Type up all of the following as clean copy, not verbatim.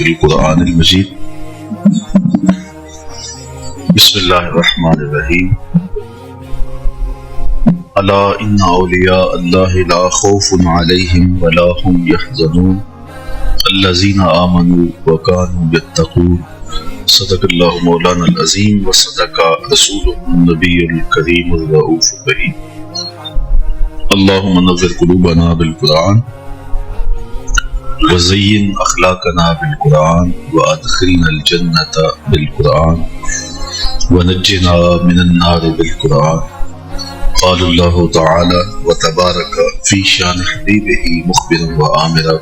في القرآن المجيد بسم الله الرحمن الرحيم ألا إن أولياء الله لا خوف عليهم ولا هم يحزنون الذين آمنوا وكانوا يتقون صدق الله مولانا العظيم وصدق رسوله النبي الكريم الرؤوف الرحيم اللهم نور قلوبنا بالقرآن وزين أخلاقنا بالقرآن وأدخلنا الجنة بالقرآن ونجنا من النار بالقرآن. قال الله تعالى وتبارك في شان حبيبه مخبرا وآمرا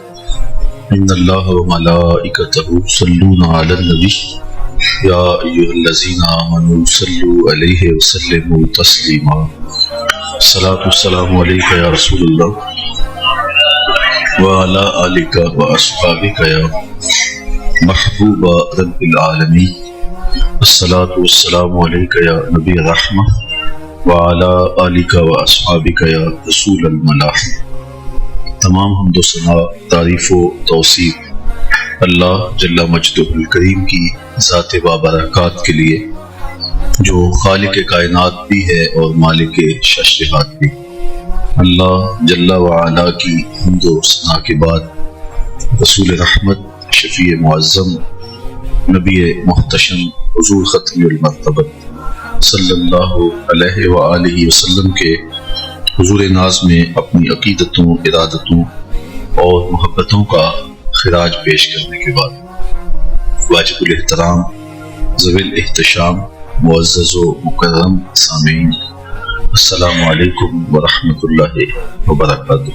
إن الله وملائكته يصلون على النبي يا أيها الذين آمنوا صلوا عليه وسلموا تسليما. الصلاة والسلام عليك يا رسول الله وعلى آلك وأصحابك يا محبوب رب العالمين. الصلاة والسلام عليك يا نبي الرحمة وعلى آلك وأصحابك يا رسول الملاحم. تمام حمد و ثنا تعریف و توصیف اللہ جل مجدہ الکریم کی ذات بابرکات کے لیے جو خالق کائنات بھی ہے اور مالک ششرحات بھی. اللہ جل وعلا کی حمد و ثنا کے بعد رسول رحمت شفیع معظم نبی محتشم حضور ختم المرتبت صلی اللہ علیہ وآلہ وسلم کے حضور ناز میں اپنی عقیدتوں، ارادتوں اور محبتوں کا خراج پیش کرنے کے بعد واجب الاحترام ذوی الاحتشام معزز و مکرم سامعین، السلام علیکم ورحمۃ اللہ وبرکاتہ.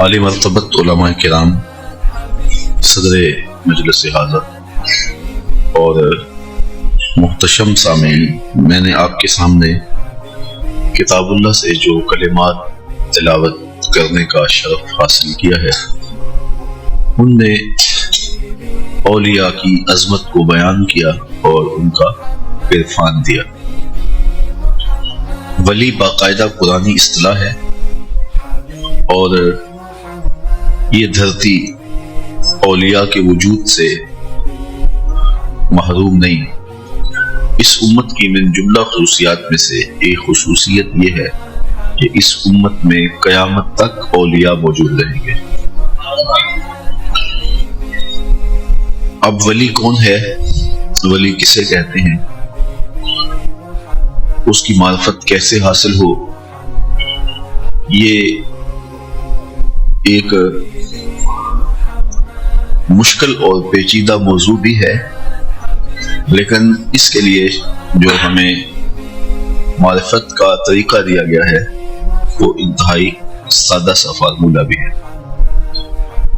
عالی مرتبت علماء کرام، صدر مجلس حاضر اور محتشم سامعین، میں نے آپ کے سامنے کتاب اللہ سے جو کلمات تلاوت کرنے کا شرف حاصل کیا ہے ان میں اولیاء کی عظمت کو بیان کیا اور ان کا عرفان دیا. ولی باقاعدہ قرآنی اصطلاح ہے اور یہ دھرتی اولیاء کے وجود سے محروم نہیں. اس امت کی من جملہ خصوصیات میں سے ایک خصوصیت یہ ہے کہ اس امت میں قیامت تک اولیاء موجود رہیں گے. اب ولی کون ہے، ولی کسے کہتے ہیں، اس کی معرفت کیسے حاصل ہو، یہ ایک مشکل اور پیچیدہ موضوع بھی ہے، لیکن اس کے لیے جو ہمیں معرفت کا طریقہ دیا گیا ہے وہ انتہائی سادہ سا فارمولہ بھی ہے.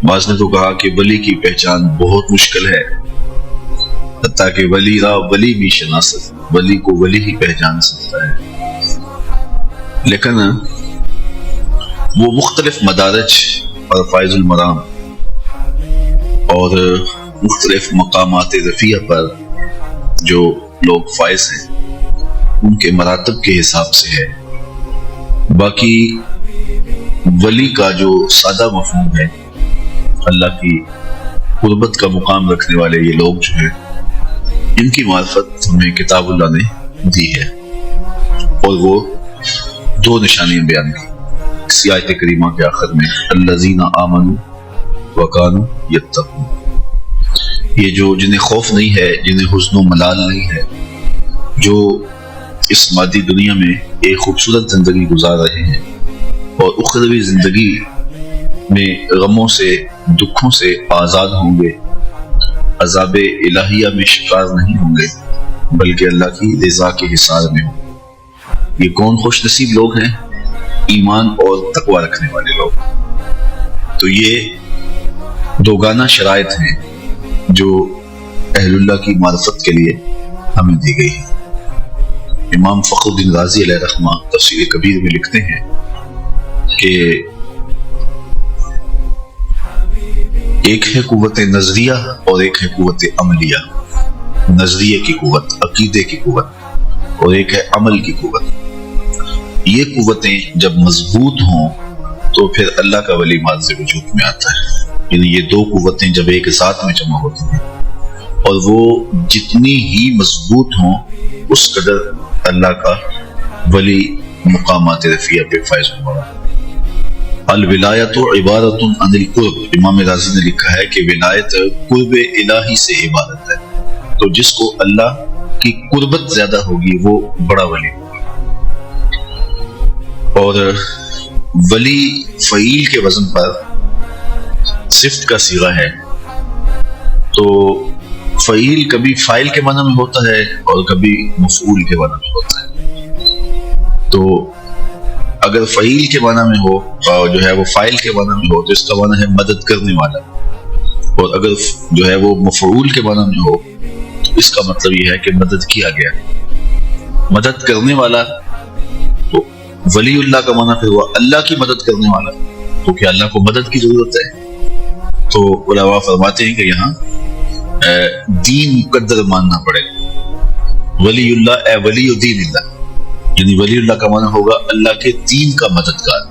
بعض نے تو کہا کہ ولی کی پہچان بہت مشکل ہے، حتیٰ کہ ولی را ولی بھی شناست، ولی کو ولی ہی پہچان سکتا ہے. لیکن وہ مختلف مدارج اور فائز المرام اور مختلف مقامات رفیع پر جو لوگ فائز ہیں ان کے مراتب کے حساب سے ہے. باقی ولی کا جو سادہ مفہوم ہے، اللہ کی قربت کا مقام رکھنے والے یہ لوگ جو ہیں، ان کی معرفت ہمیں کتاب اللہ نے دی ہے اور وہ دو نشانیاں بیان کی اسی آیت کریمہ کے آخر میں، الذین آمنوا وکانوا یتقون. یہ جو جنہیں خوف نہیں ہے، جنہیں حزن و ملال نہیں ہے، جو اس مادی دنیا میں ایک خوبصورت زندگی گزار رہے ہیں اور اخروی زندگی میں غموں سے، دکھوں سے آزاد ہوں گے، عذاب الہیہ میں شکار نہیں ہوں گے بلکہ اللہ کی رضا کے حصار میں ہوں. یہ کون خوش نصیب لوگ ہیں؟ ایمان اور تقوی رکھنے والے لوگ. تو یہ دوگانہ شرائط ہیں جو اہل اللہ کی معرفت کے لیے ہمیں دی گئی ہے. امام فخر الدین رازی علیہ رحمہ تفسیر کبیر میں لکھتے ہیں کہ ایک ہے قوت نظریہ اور ایک ہے قوت عملیہ. نظریے کی قوت، عقیدے کی قوت، اور ایک ہے عمل کی قوت. یہ قوتیں جب مضبوط ہوں تو پھر اللہ کا ولی ماض وجود میں آتا ہے. یعنی یہ دو قوتیں جب ایک ساتھ میں جمع ہوتی ہیں اور وہ جتنی ہی مضبوط ہوں اس قدر اللہ کا ولی مقامات رفیع پہ فائز ہوگا۔ الولایت عبارت عن القرب، امام رازی نے لکھا ہے کہ ولایت قرب الہی سے عبارت ہے، تو جس کو اللہ کی قربت زیادہ ہوگی وہ بڑا ولی ہوگا۔ اور ولی فعیل کے وزن پر صفت کا صیغہ ہے، تو فعیل کبھی فاعل کے معنی میں ہوتا ہے اور کبھی مفعول کے معنی میں ہوتا ہے۔ تو اگر فعیل کے معنی میں ہو اور جو ہے وہ فاعل کے معنی میں ہو تو اس کا معنی ہے مدد کرنے والا، اور اگر جو ہے وہ مفعول کے معنی میں ہو تو اس کا مطلب یہ ہے کہ مدد کیا گیا، مدد کرنے والا۔ تو ولی اللہ کا معنی پھر ہوا اللہ کی مدد کرنے والا، کیونکہ اللہ کو مدد کی ضرورت ہے۔ تو علماء فرماتے ہیں کہ یہاں دین مقدر ماننا پڑے گا۔ ولی اللہ اے ولی دین اللہ، یعنی ولی اللہ کا معنی ہوگا اللہ کے دین کا مددگار،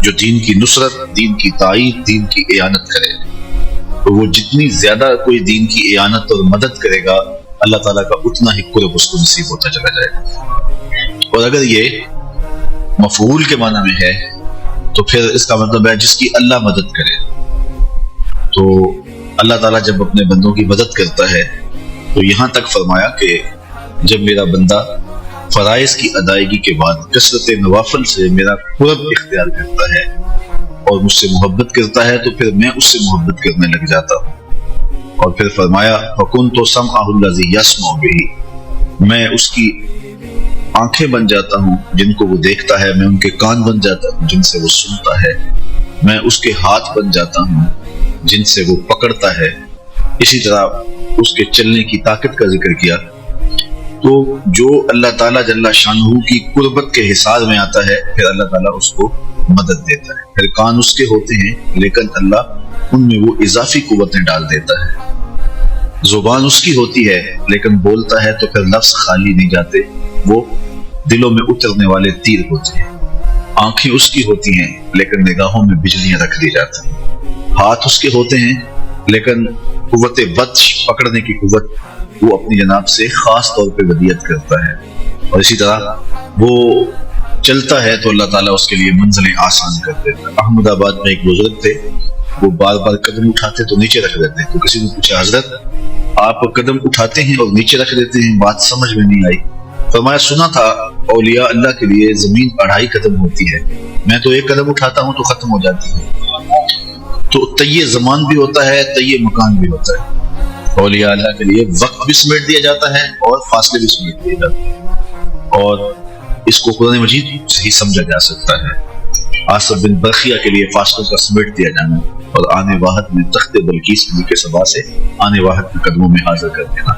جو دین کی نصرت، دین کی تائید، دین کی اعانت کرے۔ تو وہ جتنی زیادہ کوئی دین کی اعانت اور مدد کرے گا اللہ تعالیٰ کا اتنا ہی قرب اس کو نصیب ہوتا چلا جائے گا۔ اور اگر یہ مفعول کے معنی میں ہے تو پھر اس کا مطلب ہے جس کی اللہ مدد کرے۔ تو اللہ تعالیٰ جب اپنے بندوں کی مدد کرتا ہے تو یہاں تک فرمایا کہ جب میرا بندہ فرائض کی ادائیگی کے بعد کثرت نوافل سے میرا قرب اختیار کرتا ہے اور مجھ سے محبت کرتا ہے تو پھر میں اس سے محبت کرنے لگ جاتا ہوں۔ اور پھر فرمایا فَكُنْتُ سَمْعَهُ الَّذِي يَسْمَعُ بِهِ، میں اس کی آنکھیں بن جاتا ہوں جن کو وہ دیکھتا ہے، میں ان کے کان بن جاتا ہوں جن سے وہ سنتا ہے، میں اس کے ہاتھ بن جاتا ہوں جن سے وہ پکڑتا ہے۔ اسی طرح اس کے چلنے کی طاقت کا ذکر کیا۔ تو جو اللہ تعالیٰ جل شانہ کی قربت کے حصار میں آتا ہے پھر اللہ تعالیٰ اس کو مدد دیتا ہے۔ پھر کان اس کے ہوتے ہیں لیکن اللہ ان میں وہ اضافی قوتیں ڈال دیتا ہے۔ زبان اس کی ہوتی ہے لیکن بولتا ہے تو پھر لفظ خالی نہیں جاتے، وہ دلوں میں اترنے والے تیر ہوتے ہیں۔ آنکھیں اس کی ہوتی ہیں لیکن نگاہوں میں بجلیاں رکھ دی جاتی ہیں۔ ہاتھ اس کے ہوتے ہیں لیکن قوت بطش، پکڑنے کی قوت، وہ اپنی جناب سے خاص طور پہ ودیت کرتا ہے۔ اور اسی طرح وہ چلتا ہے تو اللہ تعالیٰ اس کے لیے منزلیں آسان کر دیتا ہے۔ احمد آباد میں ایک بزرگ تھے، وہ بار بار قدم اٹھاتے تو نیچے رکھ دیتے، تو کسی نے پوچھا حضرت آپ قدم اٹھاتے ہیں اور نیچے رکھ دیتے ہیں، بات سمجھ میں نہیں آئی۔ فرمایا سنا تھا اولیاء اللہ کے لیے زمین 2.5 قدم ہوتی ہے، میں تو 1 قدم اٹھاتا ہوں تو ختم ہو جاتی ہے۔ تو طی زمان بھی ہوتا ہے، طی مکان بھی ہوتا ہے۔ اولیاء اللہ کے لیے وقت بھی سمیٹ دیا جاتا ہے اور فاصلے بھی سمیٹ دیے جاتے ہیں، اور اس کو قرآن مجید سے ہی سمجھا جا سکتا ہے۔ آصف بن برخیہ کے لیے فاصلوں کا سمیٹ دیا جانا اور آنے واحد میں تخت بلقیس کے سبا سے آنے واحد کے قدموں میں حاضر کر دینا،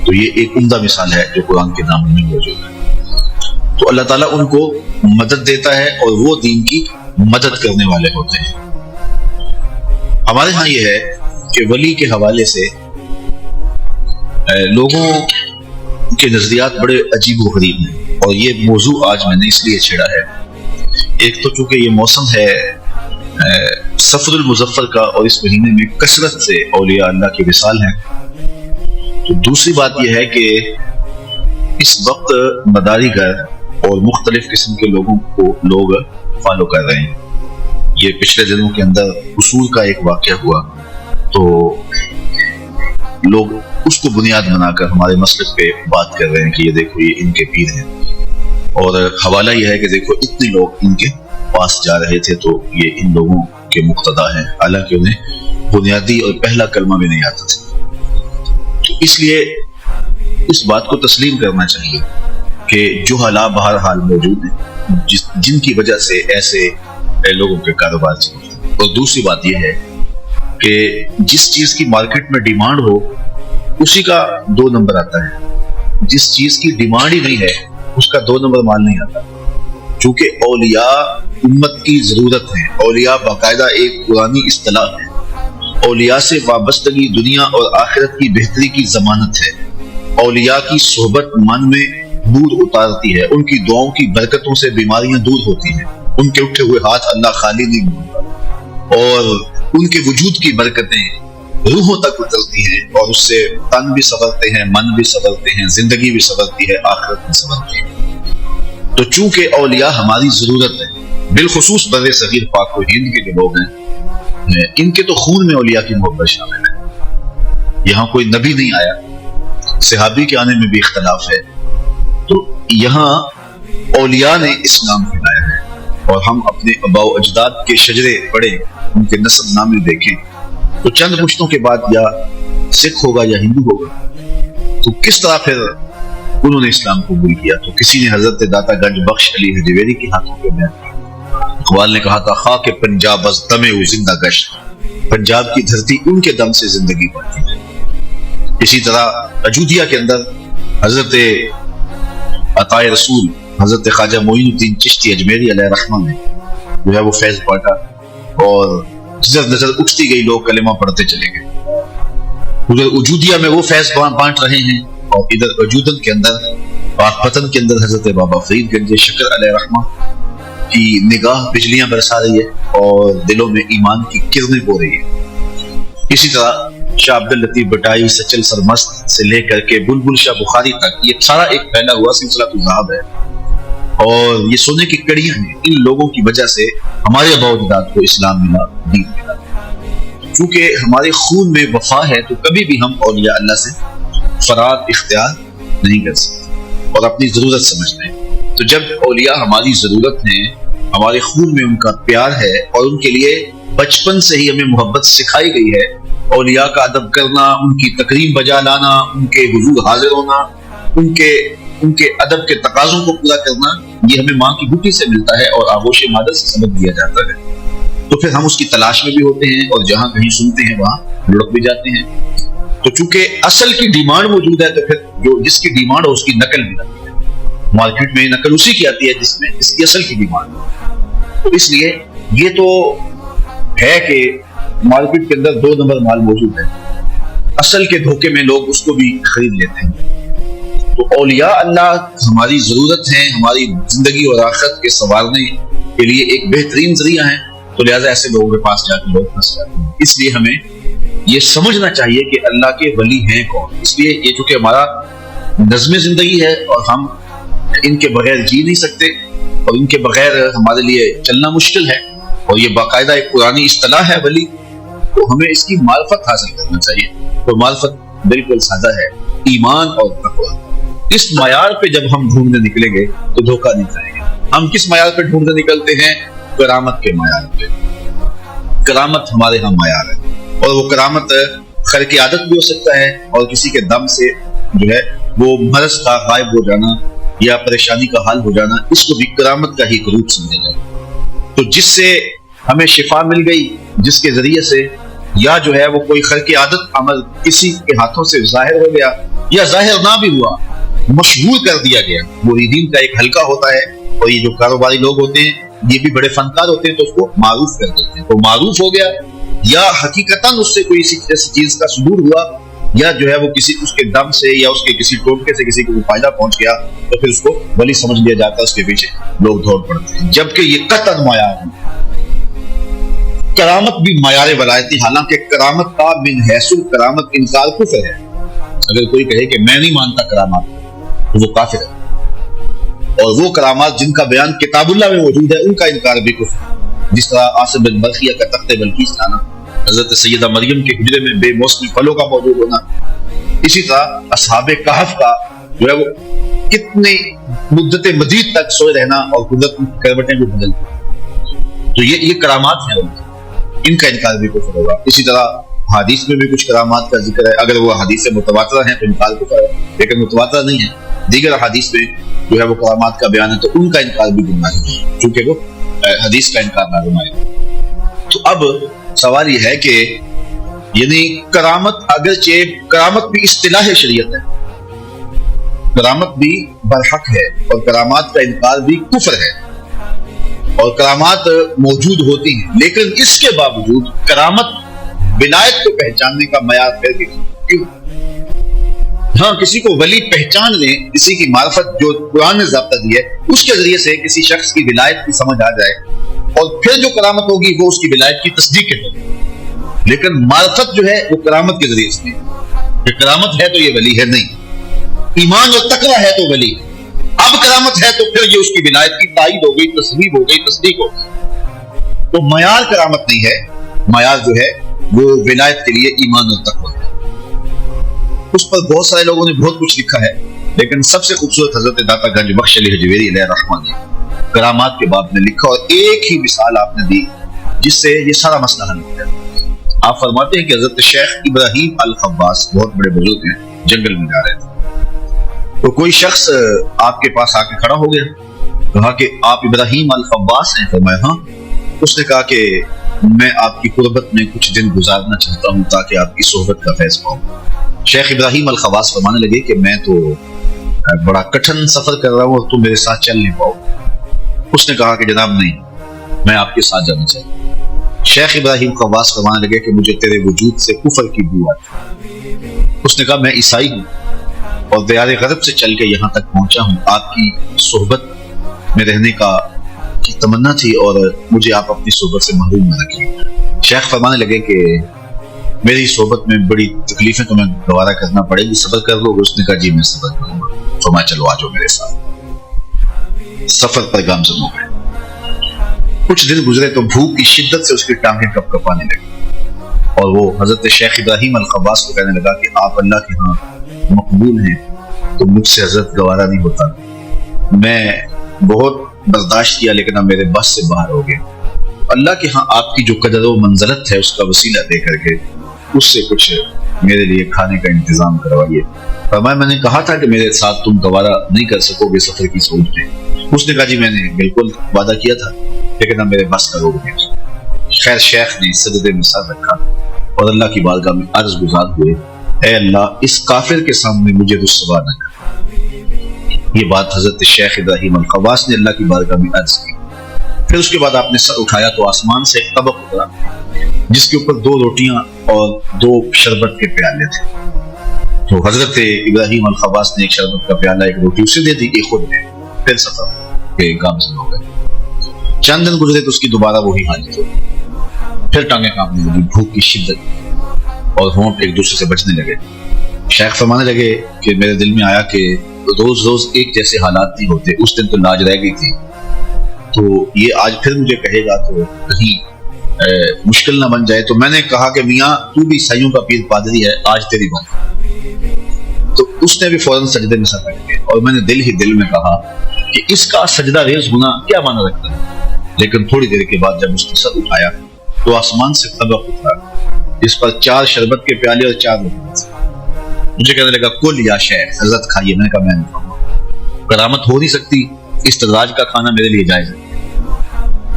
تو یہ ایک عمدہ مثال ہے جو قرآن کے نام میں موجود ہے۔ تو اللہ تعالیٰ ان کو مدد دیتا ہے اور وہ دین کی مدد کرنے والے ہوتے ہیں۔ ہمارے ہاں یہ ہے کہ ولی کے حوالے سے لوگوں کے نظریات بڑے عجیب و غریب ہیں، اور یہ موضوع آج میں نے اس لیے چھیڑا ہے۔ ایک تو چونکہ یہ موسم ہے صفر المظفر کا اور اس مہینے میں کثرت سے اولیاء اللہ کے وصال ہیں، تو دوسری بات یہ ہے کہ اس وقت مداری گھر اور مختلف قسم کے لوگوں کو لوگ فالو کر رہے ہیں۔ یہ پچھلے دنوں کے اندر حصول کا ایک واقعہ ہوا تو لوگ اس کو بنیاد بنا کر ہمارے مسلک پہ بات کر رہے ہیں کہ یہ دیکھو یہ ان کے پیر ہیں، اور حوالہ یہ ہے کہ دیکھو اتنے لوگ ان کے پاس جا رہے تھے تو یہ ان لوگوں کے مقتدا ہیں، حالانکہ انہیں بنیادی اور پہلا کلمہ بھی نہیں آتا تھا۔ تو اس لیے اس بات کو تسلیم کرنا چاہیے کہ جو حالات بہرحال موجود ہیں جن کی وجہ سے ایسے لوگوں کے کاروبار چلتے ہیں۔ اور دوسری بات یہ ہے کہ جس چیز کی مارکیٹ میں ڈیمانڈ ہو اسی کا 2 نمبر آتا ہے، جس چیز کی ڈیمانڈ ہی نہیں ہے اس کا 2 نمبر مال نہیں آتا۔ چونکہ اولیاء امت کی ضرورت ہے، اولیاء باقاعدہ ایک قرآنی اصطلاح ہے، اولیاء سے وابستگی دنیا اور آخرت کی بہتری کی ضمانت ہے۔ اولیاء کی صحبت من میں نور اتارتی ہے، ان کی دعاؤں کی برکتوں سے بیماریاں دور ہوتی ہیں، ان کے اٹھے ہوئے ہاتھ اللہ خالی نہیں ہوتا، اور ان کے وجود کی برکتیں روحوں تک اترتی ہیں اور اس سے تن بھی سنورتے ہیں، من بھی سنورتے ہیں، زندگی بھی سنورتی ہے، آخرت بھی سنورتی ہے۔ تو چونکہ اولیاء ہماری ضرورت ہے، بالخصوص بر صغیر پاک و ہند کے جو لوگ ہیں، ان کے تو خون میں اولیاء کی محبت شامل ہے۔ یہاں کوئی نبی نہیں آیا، صحابی کے آنے میں بھی اختلاف ہے، تو یہاں اولیاء نے اسلام پھیلایا ہے۔ اور ہم اپنے آباء و اجداد کے شجرے پڑھیں، ان کے نسب نامے دیکھیں، تو چند پشتوں کے بعد یا سکھ ہوگا یا ہندو ہوگا۔ تو کس طرح پھر انہوں نے اسلام قبول کیا؟ تو کسی نے حضرت داتا گنج بخش علی حجویری کے ہاتھوں پہ بیان کیا۔ اقبال نے کہا تھا خاک پنجاب از دم او زندہ گشت، پنجاب کی دھرتی ان کے دم سے زندگی پاتی ہے۔ اسی طرح اجودھیا کے اندر حضرت عطا رسول حضرت خواجہ معین الدین چشتی اجمیری علیہ رحمہ نے جو ہے وہ فیض بانٹا، اور جدھر نظر اٹھتی گئی لوگ کلمہ پڑھتے چلے گئے۔ ادھر وجودیہ میں وہ فیض بانٹ رہے ہیں، اور ادھر وجودن کے اندر پاک پتن کے اندر حضرت بابا فرید گنج شکر علیہ رحمہ کی نگاہ بجلیاں برسا رہی ہے اور دلوں میں ایمان کی کرنیں بو رہی ہے۔ اسی طرح شاہ عبد اللطیف بٹائی سچل سرمست سے لے کر کے بلبل شاہ بخاری تک یہ سارا ایک پھیلا ہوا سلسلہ الذهب ہے، اور یہ سونے کی کڑیاں ہیں۔ ان لوگوں کی وجہ سے ہمارے آباء و اجداد کو اسلام ملا، دین ملا۔ چونکہ ہمارے خون میں وفا ہے تو کبھی بھی ہم اولیاء اللہ سے فرار اختیار نہیں کر سکتے اور اپنی ضرورت سمجھتے ہیں۔ تو جب اولیاء ہماری ضرورت ہیں، ہمارے خون میں ان کا پیار ہے، اور ان کے لیے بچپن سے ہی ہمیں محبت سکھائی گئی ہے، اولیاء کا ادب کرنا، ان کی تکریم بجا لانا، ان کے حضور حاضر ہونا، ان کے ادب کے تقاضوں کو پورا کرنا، یہ ہمیں ماں کی بوٹی سے ملتا ہے اور آغوش مادر سے سبق دیا جاتا ہے۔ تو پھر ہم اس کی تلاش میں بھی ہوتے ہیں، اور جہاں کہیں سنتے ہیں وہاں لڑک بھی جاتے ہیں۔ تو چونکہ اصل کی ڈیمانڈ موجود ہے، تو پھر جس کی ڈیمانڈ ہو اس کی نقل بھی آتی ہے۔ مارکیٹ میں نقل اسی کی آتی ہے جس کی اصل کی ڈیمانڈ ہو۔ تو اس لیے یہ تو ہے کہ مارکیٹ کے اندر 2 نمبر مال موجود ہے، اصل کے دھوکے میں لوگ اس کو بھی خرید لیتے ہیں۔ تو اولیاء اللہ ہماری ضرورت ہیں، ہماری زندگی اور آخرت کے سنوارنے کے لیے ایک بہترین ذریعہ ہیں، تو لہٰذا ایسے لوگوں کے پاس جا کے لوگ پھنس جاتے ہیں۔ اس لیے ہمیں یہ سمجھنا چاہیے کہ اللہ کے ولی ہیں کون۔ اس لیے یہ چونکہ ہمارا نظم زندگی ہے اور ہم ان کے بغیر جی نہیں سکتے، اور ان کے بغیر ہمارے لیے چلنا مشکل ہے، اور یہ باقاعدہ ایک قرآنی اصطلاح ہے ولی، تو ہمیں اس کی معرفت حاصل کرنا چاہیے۔ تو معرفت بالکل سادہ ہے، ایمان اور تقویٰ۔ اس معیار پہ جب ہم ڈھونڈنے نکلیں گے تو دھوکہ نہیں جائے گا۔ ہم کس معیار پہ ڈھونڈنے نکلتے ہیں؟ کرامت کے معیار پہ۔ کرامت ہمارے ہاں معیار ہے، اور وہ کرامت خرق عادت بھی ہو سکتا ہے، اور کسی کے دم سے جو ہے وہ مرض کا غائب ہو جانا یا پریشانی کا حل ہو جانا، اس کو بھی کرامت کا ہی ایک روپ سمجھا جائے۔ تو جس سے ہمیں شفا مل گئی، جس کے ذریعے سے یا جو ہے وہ کوئی خرق عادت عمل کسی کے ہاتھوں سے ظاہر ہو گیا، یا ظاہر نہ بھی ہوا، مشہور کر دیا گیا۔ مریدین کا ایک حلقہ ہوتا ہے، اور یہ جو کاروباری لوگ ہوتے ہیں یہ بھی بڑے فنکار ہوتے ہیں، تو اس کو معروف کر دیتے ہیں۔ تو معروف ہو گیا، یا حقیقتاً اس سے کوئی ایسی چیز کا صدور ہوا، یا جو ہے وہ کسی اس کے دم سے یا اس کے کسی ٹوٹکے سے کسی کو فائدہ پہنچ گیا، تو پھر اس کو ولی سمجھ لیا جاتا ہے، اس کے پیچھے لوگ دوڑ پڑتے ہیں۔ جبکہ یہ قطعاً معیار ہے۔ کرامت بھی معیار ولایتی، حالانکہ کرامت کا من حیث الکرامت انکار کفر ہے۔ اگر کوئی کہے کہ میں نہیں مانتا کرامات، تو وہ کافر ہے، اور وہ کرامات جن کا بیان کتاب اللہ میں موجود ہے ان کا انکار بھی کفر ہے۔ جس طرح عاصم بن برقیہ کا تخت بلقیس لانا، حضرت سیدہ مریم کے حجرے میں بے موسمی پھلوں کا موجود ہونا، اسی طرح اصحاب کہف کا جو ہے وہ کتنی مدت مدید تک سوئے رہنا اور قدرت کی کروٹیں بھی بدل، تو یہ کرامات ہیں، ان کا انکار بھی کفر ہوگا۔ اسی طرح حدیث میں بھی کچھ کرامات کا ذکر ہے، اگر وہ حدیث متواترہ ہیں تو انکار کفر ہے، لیکن متواترہ نہیں ہے، دیگر حدیث میں جو ہے وہ کرامات کا بیان ہے، تو ان کا انکار بھی گناہ ہے، چونکہ وہ حدیث کا انکار نہ ہے۔ تو اب سوال یہ ہے کہ یعنی کرامت، اگرچہ کرامت بھی اصطلاح شریعت ہے، کرامت بھی برحق ہے، اور کرامات کا انکار بھی کفر ہے، اور کرامات موجود ہوتی ہیں، لیکن اس کے باوجود کرامت ولایت کو پہچاننے کا معیار پھر بھی کیوں؟ ہاں، کسی کو ولی پہچان لیں، کسی کی معرفت جو قرآن نے ضابطہ دی ہے اس کے ذریعے سے کسی شخص کی ولایت کی سمجھ آ جائے، اور پھر جو کرامت ہوگی وہ اس کی ولایت کی تصدیق کے ذریعے، لیکن معرفت جو ہے وہ کرامت کے ذریعے سے کہ کرامت ہے تو یہ ولی ہے نہیں، ایمان اور تقویٰ ہے تو ولی ہے۔ اب کرامت ہے تو پھر یہ اس کی ولایت کی تائید ہو گئی، تصویب ہو گئی، تصدیق ہو گئی۔ تو معیار کرامت نہیں ہے، معیار جو ہے وہ ولایت کے لیے ایمان اور تقویٰ ہے۔ اس پر بہت سارے لوگوں نے بہت کچھ لکھا ہے، لیکن سب سے خوبصورت حضرت داتا گنج بخش علی حجویری علیہ الرحمہ نے کرامات کے باب میں لکھا، اور ایک ہی مثال آپ نے دی جس سے یہ سارا مسئلہ حل ہو گیا۔ آپ فرماتے ہیں کہ حضرت شیخ ابراہیم الخواص بہت بڑے بزرگ ہیں، جنگل میں جا رہے تھے تو کوئی شخص آپ کے پاس آ کے کھڑا ہو گیا، کہا کہ آپ ابراہیم الخواص ہیں؟ فرمایا ہاں۔ اس نے کہا کہ میں آپ کی قربت میں کچھ دن گزارنا چاہتا ہوں تاکہ آپ کی صحبت کا فیض پاؤں۔ شیخ ابراہیم الخواص فرمانے لگے کہ میں تو بڑا کٹھن سفر کر رہا ہوں اور تم میرے ساتھ چل نہیں پاؤ۔ اس نے کہا کہ جناب نہیں، میں آپ کے ساتھ جانا چاہتا ہوں۔ شیخ ابراہیم خواص فرمانے لگے کہ مجھے تیرے وجود سے کفر کی بو آتی۔ اس نے کہا میں عیسائی ہوں اور دیار غرب سے چل کے یہاں تک پہنچا ہوں، آپ کی صحبت میں رہنے کا تمنا تھی اور مجھے آپ اپنی صحبت سے محروم نہ رکھیے۔ شیخ فرمانے لگے کہ میری صحبت میں بڑی تکلیفیں تمہیں گوارا کرنا پڑے گی، صبر کر لو۔ اس نے کہا جی میں صبر کروں گا۔ فرمایا چلو آ جاؤ میرے ساتھ۔ سفر پر گامزن ہو گئے۔ کچھ دن گزرے تو بھوک کی شدت سے اس کی ٹانگیں کپ کپانے لگی اور وہ حضرت شیخ ابراہیم الخواص کو کہنے لگا کہ آپ اللہ کے ہاں مقبول ہیں تو مجھ سے حضرت گوارا نہیں ہوتا، میں بہت برداشت کیا لیکن اب میرے بس سے باہر ہو گئے، اللہ کے ہاں آپ کی جو قدر و منزلت ہے اس کا وسیلہ دے کر کے اس سے کچھ میرے لیے کھانے کا انتظام کروائیے۔ فرمایا میں نے کہا تھا کہ میرے ساتھ تم گوارا نہیں کر سکو گے سفر کی سوچ میں۔ اس نے کہا جی میں نے بالکل وعدہ کیا تھا لیکن اب میرے بس کا روک گیا۔ خیر شیخ نے سجدے میں سر رکھا اور اللہ کی بارگاہ میں عرض گزار ہوئے، اے اللہ اس کافر کے سامنے مجھے رسوا نہ کر۔ یہ بات حضرت شیخ ابراہیم الخواص نے اللہ کی بارگاہ میں عرض کی۔ پھر اس کے بعد آپ نے سر اٹھایا تو آسمان سے ایک طبق اترا جس کے اوپر 2 روٹیاں اور 2 شربت کے پیالے تھے۔ تو حضرت ابراہیم الخواص نے ایک شربت کا پیالہ ایک روٹی اسے دے دی، ایک خود دے۔ پھر سفر کے گامزن ہو گئے۔ چند دن گزرے تو اس کی دوبارہ وہی حالت ہو، پھر ٹانگیں کانپنے لگی، بھوک کی شدت اور ہونٹ ایک دوسرے سے بچنے لگے۔ شیخ فرمانے لگے کہ میرے دل میں آیا کہ روز روز ایک جیسے حالات نہیں ہوتے، اس دن تو لاج رہ گئی تھی، تو یہ آج پھر مجھے کہے گا تو کہیں مشکل نہ بن جائے۔ تو میں نے کہا کہ میاں تو بھی عیسائیوں کا پیر پادری ہے، آج تیری بات۔ تو اس نے بھی فوراً سجدے میں سر رکھ دیا اور میں نے دل ہی دل میں کہا کہ اس کا سجدہ ریز ہونا کیا معنی رکھتا ہے۔ لیکن تھوڑی دیر کے بعد جب اس نے سر اٹھایا تو آسمان سے طبق اترا جس پر 4 شربت کے پیالے اور 4 روٹیاں تھیں۔ مجھے کہنے لگا کل یا شیخ حضرت کھائیے۔ میں نے کہا میں نہیں کھاؤں، کرامت ہو نہیں سکتی، استدراج کا کھانا میرے لیے جائز ہے۔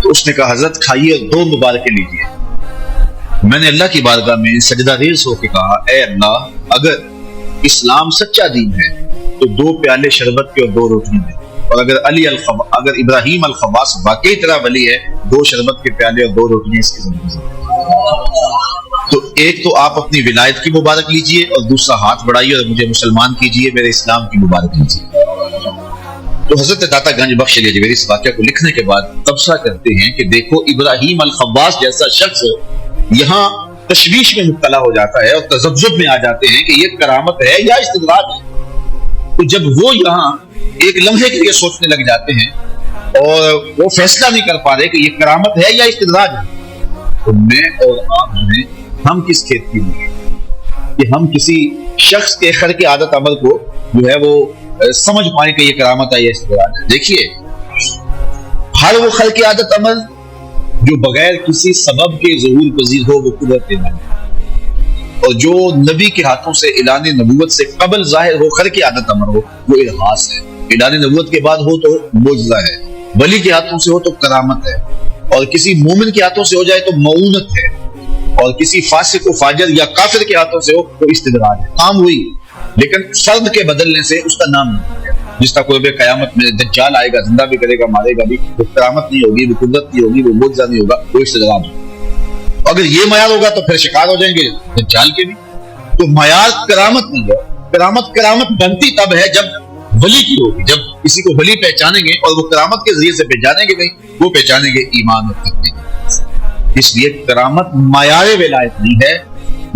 تو اس نے کہا حضرت کھائیے اور 2 مبارکیں لیجیے۔ میں نے اللہ کی بارگاہ میں سجدہ ریز ہو کے کہا اے اللہ اگر اسلام سچا دین ہے تو 2 پیالے شربت کے اور 2 روٹیاں دیں، اور اگر ابراہیم الخواص واقعی طرح ولی ہے 2 شربت کے پیالے اور 2 روٹیاں اس کی زندگی سے۔ تو ایک تو آپ اپنی ولایت کی مبارک لیجئے اور دوسرا ہاتھ بڑھائیے اور مجھے مسلمان کیجئے، میرے اسلام کی مبارک لیجئے۔ تو حضرت داتا گنج بخش علی حجویری اس واقعہ کو لکھنے کے بعد تبصرہ کرتے ہیں کہ دیکھو ابراہیم الخواص جیسا شخص یہاں تشویش میں مبتلا ہو جاتا ہے اور تذبذب میں آ جاتے ہیں کہ یہ کرامت ہے یا استدراج ہے۔ تو جب وہ یہاں ایک لمحے کے لیے سوچنے لگ جاتے ہیں اور وہ فیصلہ نہیں کر پا رہے کہ یہ کرامت ہے یا استدراج ہے، تو میں اور آپ ہیں ہم کس کھیت کی نہیں کہ ہم کسی شخص کے خرق عادت عمل کو جو ہے وہ سمجھ پائیں کہ یہ کرامت ہے یا استدراج ہے۔ دیکھیے ہر وہ خرق عادت عمل جو بغیر کسی سبب کے ظہور پذیر ہو وہ قدرت ہے، اور جو نبی کے ہاتھوں سے اعلان نبوت سے قبل ظاہر ہو خرق عادت عمل ہو وہ ارہاس ہے، اعلان نبوت کے بعد ہو تو معجزہ ہے، ولی کے ہاتھوں سے ہو تو کرامت ہے، اور کسی مومن کے ہاتھوں سے ہو جائے تو معونت ہے، اور کسی فاسق و فاجر یا کافر کے ہاتھوں سے ہو تو استدراج ہے۔ کام ہوئی لیکن فرد کے بدلنے سے اس کا نام نہیں ہے۔ جس طرح قرب قیامت میں دجال آئے گا، زندہ بھی کرے گا مارے گا بھی، وہ کرامت نہیں ہوگی، وہ قدرت نہیں ہوگی، وہ معجزہ نہیں ہوگا، وہ استدراج ہوگا۔ اگر یہ معیار ہوگا تو پھر شکار ہو جائیں گے دجال کے بھی۔ تو معیار کرامت نہیں ہے، کرامت بنتی تب ہے جب ولی کی ہوگی، جب کسی کو ولی پہچانیں گے اور وہ کرامت کے ذریعے سے پہچانیں گے نہیں، وہ پہچانیں گے ایمان اور تقوی۔ اس لیے کرامت معیار ولایت نہیں ہے،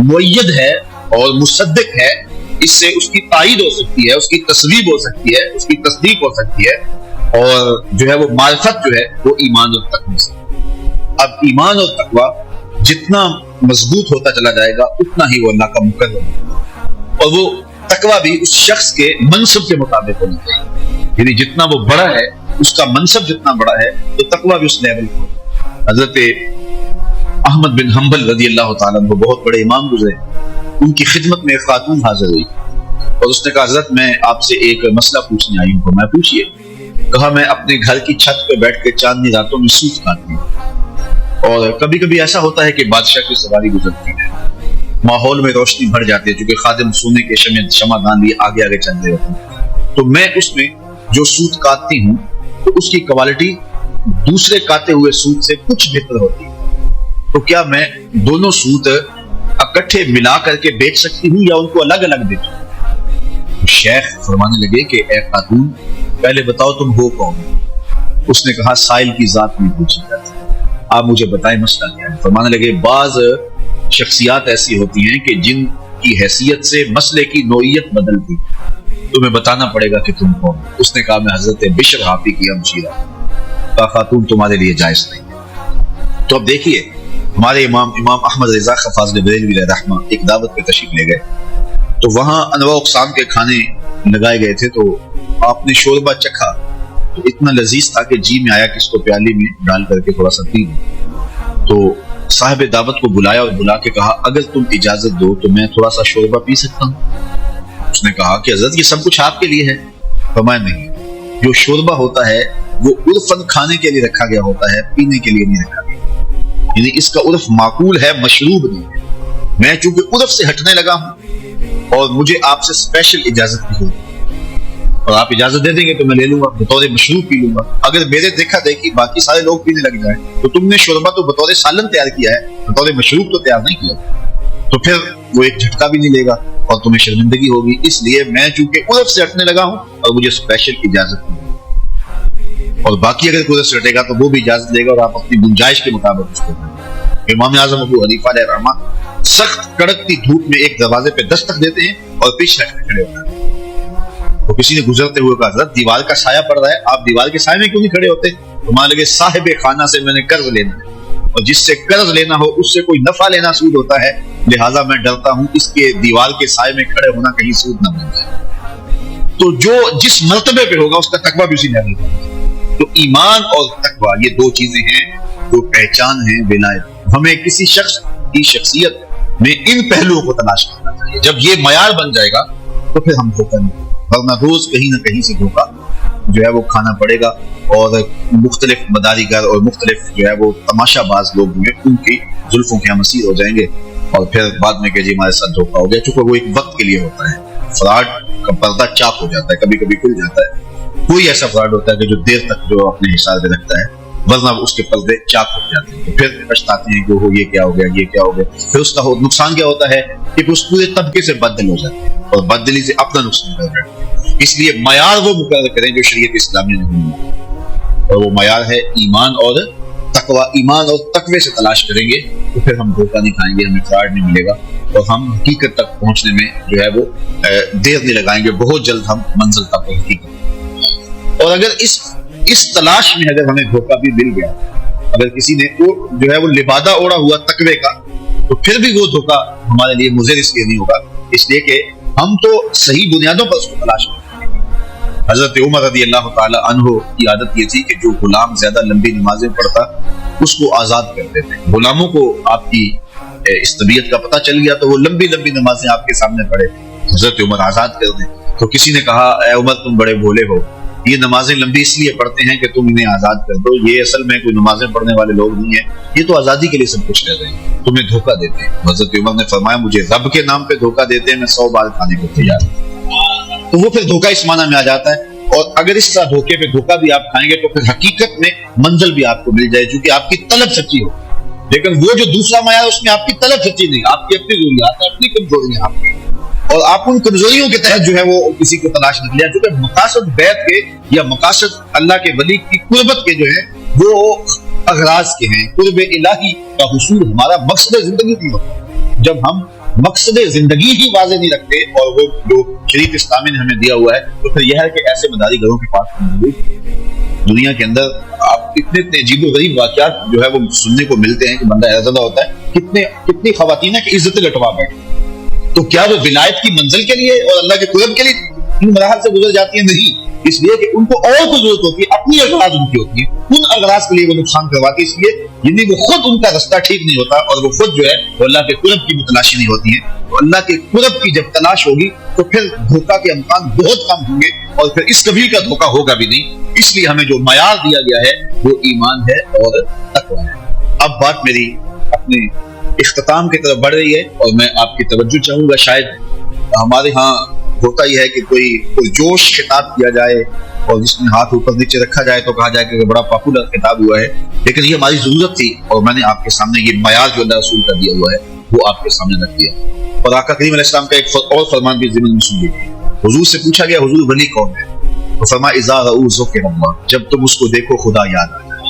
مؤید ہے اور مصدق ہے، اس سے اس کی تائید ہو سکتی ہے، اس کی تصویب ہو سکتی ہے، اس کی تصدیق ہو سکتی ہے، اور جو ہے وہ معرفت جو ہے وہ ایمان اور تقوی سے۔ اب ایمان اور تقوی جتنا مضبوط ہوتا چلا جائے گا اتنا ہی وہ اللہ کا مقرر ہوگا، اور وہ تقوی بھی اس شخص کے منصب کے مطابق ہونا چاہیے، یعنی جتنا وہ بڑا ہے، اس کا منصب جتنا بڑا ہے تو تقوی بھی اس لیول کو۔ حضرت احمد بن حنبل رضی اللہ تعالیٰ عنہ بہت بڑے امام گزرے، ان کی خدمت میں ایک خاتون حاضر ہوئی اور اس نے کہا حضرت میں آپ سے ایک مسئلہ پوچھنے آئی ہوں۔ میں پوچھئے۔ کہا میں اپنے گھر کی چھت پہ بیٹھ کے چاندنی راتوں میں سوت کھاتی ہوں، اور کبھی کبھی ایسا ہوتا ہے کہ بادشاہ کی سواری گزرتی ہے، ماحول میں روشنی بھر جاتی ہے چونکہ خادم سونے کے شمع دان لیے آگے آگے چل رہے ہوتے ہیں، تو میں اس میں جو سوت کاٹتی ہوں تو اس کی کوالٹی دوسرے کاتے ہوئے سوت سے کچھ بہتر ہوتی ہے، تو کیا میں دونوں سوت اکٹھے ملا کر کے بیچ سکتی ہوں یا ان کو الگ الگ بیچوں؟ شیخ فرمانے لگے کہ اے خاتون پہلے بتاؤ تم ہو کون؟ اس نے کہا سائل کی ذات میں پوچھی جاتی ہے، آپ مجھے بتائیں مسئلہ کیا ہے؟ فرمانے لگے بعض شخصیات ایسی ہوتی ہیں کہ جن کی حیثیت سے مسئلے کی نوعیت بدلتی، تمہیں بتانا پڑے گا کہ تم کون؟ اس نے کہا میں حضرت بشر حافی کی ہمشیرہ۔ کہا خاتون تمہارے لیے جائز نہیں ہے۔ تو اب دیکھیے ہمارے امام احمد رضا فاضل بریلوی علیہ رحمہ ایک دعوت پہ تشریف لے گئے، تو وہاں انواع اقسام کے کھانے لگائے گئے تھے، تو آپ نے شوربہ چکھا تو اتنا لذیذ تھا کہ جی میں آیا کہ اس کو پیالی میں ڈال کر کے تھوڑا سا پی لوں۔ تو صاحب دعوت کو بلایا اور بلا کے کہا اگر تم اجازت دو تو میں تھوڑا سا شوربہ پی سکتا ہوں؟ اس نے کہا کہ حضرت یہ سب کچھ آپ کے لیے ہے۔ فرمایا نہیں، جو شوربہ ہوتا ہے وہ عرفاً کھانے کے لیے رکھا گیا ہوتا ہے، پینے کے لیے نہیں رکھا گیا، یعنی اس کا عرف معقول ہے، مشروب نہیں ہے۔ میں چونکہ عرف سے ہٹنے لگا ہوں اور مجھے آپ سے اسپیشل اجازت بھی ہوگی، اور آپ اجازت دے دیں گے تو میں لے لوں گا، بطور مشروب پی لوں گا۔ اگر میرے دیکھا دیکھی باقی سارے لوگ پینے لگ جائیں تو تم نے شوربہ تو بطور سالن تیار کیا ہے، بطور مشروب تو تیار نہیں کیا، تو پھر وہ ایک جھٹکا بھی نہیں لے گا اور تمہیں شرمندگی ہوگی۔ اس لیے میں چونکہ عرف سے ہٹنے لگا ہوں اور مجھے اسپیشل اجازت نہیں، اور باقی اگر کوئی سے ہٹے گا تو وہ بھی اجازت دے گا اور آپ اپنی گنجائش کے مطابق اس کو کریں۔ امام اعظم ابو حنیفہ علیہ رحمہ سخت کڑکتی دھوپ میں ایک دروازے پہ دستک دیتے ہیں اور پیچھے ہٹ کے کھڑے ہوتے ہیں، تو کسی نے گزرتے ہوئے کہا حضرت دیوار کا سایہ پڑ رہا ہے، آپ دیوار کے سائے میں کیوں نہیں کھڑے ہوتے؟ تو مان لگے صاحب خانہ سے میں نے قرض لینا ہے، اور جس سے قرض لینا ہو اس سے کوئی نفع لینا سود ہوتا ہے، لہٰذا میں ڈرتا ہوں اس کے دیوار کے سائے میں کھڑے ہونا کہیں سود نہ بن جائے۔ تو جو جس مرتبے پہ ہوگا اس کا تقویٰ بھی اسی لیول کا ہوگا۔ تو ایمان اور تقویٰ یہ دو چیزیں ہیں جو پہچان ہیں ولایت۔ ہمیں کسی شخص کی شخصیت میں ان پہلوؤں کو تلاش کرنا چاہیے، جب یہ معیار بن جائے گا تو پھر ہم دھوکہ نہیں، ورنہ روز کہیں نہ کہیں سے دھوکہ جو ہے وہ کھانا پڑے گا، اور مختلف مداری گر اور مختلف جو ہے وہ تماشا باز لوگ جو ہیں ان کی زلفوں کے ہم اسیر ہو جائیں گے، اور پھر بعد میں کہ جی ہمارے ساتھ دھوکہ ہو گیا، چونکہ وہ ایک وقت کے لیے ہوتا ہے۔ فراڈ کا پردہ چاک ہو جاتا ہے، کبھی کبھی کھل جاتا ہے، کوئی ایسا فراڈ ہوتا ہے کہ جو دیر تک جو اپنے حساب میں رکھتا ہے، ورنہ اس کے پردے چاک ہو جاتے ہیں، تو پھر پچھتاتے ہیں کہ وہ یہ کیا ہو گیا، یہ کیا ہو گیا۔ پھر اس کا نقصان کیا ہوتا ہے کہ اس پورے طبقے سے بددل ہو جاتے ہیں اور بددلی سے اپنا نقصان کر رہے ہیں۔ اس لیے معیار وہ مقرر کریں جو شریعت اسلامیہ نے بنایا، اور وہ معیار ہے ایمان اور تقویٰ۔ ایمان اور تقوی سے تلاش کریں گے تو پھر ہم دھوکہ نہیں کھائیں گے، ہمیں فراڈ نہیں ملے گا، اور ہم حقیقت تک پہنچنے میں جو ہے وہ دیر نہیں لگائیں گے، بہت جلد ہم منزل تک پہنچیں گے۔ اور اگر اس تلاش میں اگر ہمیں دھوکہ بھی مل گیا، اگر کسی نے جو ہے وہ لبادہ اوڑا ہوا تقوی کا، تو پھر بھی وہ دھوکہ ہمارے لیے مضر اس لیے نہیں ہوگا، اس لیے کہ ہم تو صحیح بنیادوں پر اس کو تلاش کریں۔ حضرت عمر رضی اللہ تعالی عنہ کی عادت یہ تھی کہ جو غلام زیادہ لمبی نمازیں پڑھتا اس کو آزاد کر دیتے۔ غلاموں کو آپ کی اس طبیعت کا پتہ چل گیا تو وہ لمبی لمبی نمازیں آپ کے سامنے پڑھے، حضرت عمر آزاد کر دیں۔ تو کسی نے کہا اے عمر تم بڑے بھولے ہو، یہ نمازیں لمبی اس لیے پڑھتے ہیں کہ تم انہیں آزاد کر دو، یہ اصل میں کوئی نمازیں پڑھنے والے لوگ نہیں ہیں، یہ تو آزادی کے لیے سب کچھ کر رہے ہیں، تمہیں دھوکہ دیتے ہیں۔ حضرت عمر نے فرمایا مجھے رب کے نام پہ دھوکہ دیتے ہیں، میں 100 بار کھانے کو تیار ہوں۔ تو وہ پھر دھوکہ اس معنی میں آ جاتا ہے، اور اگر اس طرح دھوکے پہ دھوکہ بھی آپ کھائیں گے تو پھر حقیقت میں منزل بھی آپ کو مل جائے چونکہ آپ کی طلب سچی ہو، لیکن وہ جو دوسرا معیار اس میں آپ کی طلب سچی نہیں، آپ کی اپنی ضروریات، اپنی کمزوریاں، اور آپ ان کمزوریوں کے تحت جو ہے وہ کسی کو تلاش نہ لیا، کیونکہ مقاصد بیعت کے یا مقاصد اللہ کے ولی کی قربت کے جو ہے وہ اغراض کے ہیں، قرب الہی کا حصول ہمارا مقصد زندگی نہیں ہوتا۔ جب ہم مقصد زندگی ہی واضح نہیں رکھتے اور وہ جو شریف اسلامی نے ہمیں دیا ہوا ہے، تو پھر یہ ہے کہ ایسے مداری گھروں کے پاس دنیا کے اندر آپ اتنے عجیب و غریب واقعات جو ہے وہ سننے کو ملتے ہیں کہ بندہ حیرت ہوتا ہے کتنی خواتین ہیں کہ عزت لٹوا بیٹھے، تو کیا وہ ولایت کی منزل کے لیے اور اللہ کے قرب کے لیے ان مراحل سے گزر جاتی ہیں؟ نہیں، اس لیے کہ ان کو اور کو ضرورت ہوتی ہے، اپنی اغراض ان کی ہوتی ہے، ان اغراض کے لیے وہ نقصان کرواتی ہے، اس لیے یعنی وہ خود ان کا رستہ ٹھیک نہیں ہوتا اور وہ خود جو ہے وہ اللہ کے قرب کی متلاشی نہیں ہوتی ہے۔ تو اللہ کے قرب کی جب تلاش ہوگی تو پھر دھوکہ کے امکان بہت کم ہوں گے اور پھر اس قبیل کا دھوکہ ہوگا بھی نہیں۔ اس لیے ہمیں جو معیار دیا گیا ہے وہ ایمان ہے اور تقویٰ ہے۔ اب بات میری اپنے اختتام کی طرف بڑھ رہی ہے اور میں آپ کی توجہ چاہوں گا۔ شاید ہمارے ہاں ہوتا ہی ہے کہ کوئی جوش خطاب کیا جائے اور جس میں ہاتھ اوپر نیچے رکھا جائے تو کہا جائے کہ بڑا پاپولر خطاب ہوا ہے، لیکن یہ ہماری ضرورت تھی اور میں نے آپ کے سامنے یہ معیار جو اللہ رسول کا دیا ہوا ہے وہ آپ کے سامنے رکھ دیا۔ اور آقا کریم علیہ السلام کا ایک اور فرمان بھی ضمن میں سن لیجیے۔ حضور سے پوچھا گیا حضور ولی کون ہے؟ تو فرمایا اذا رؤوا ذکر اللہ، جب تم اس کو دیکھو خدا یاد آ جائے۔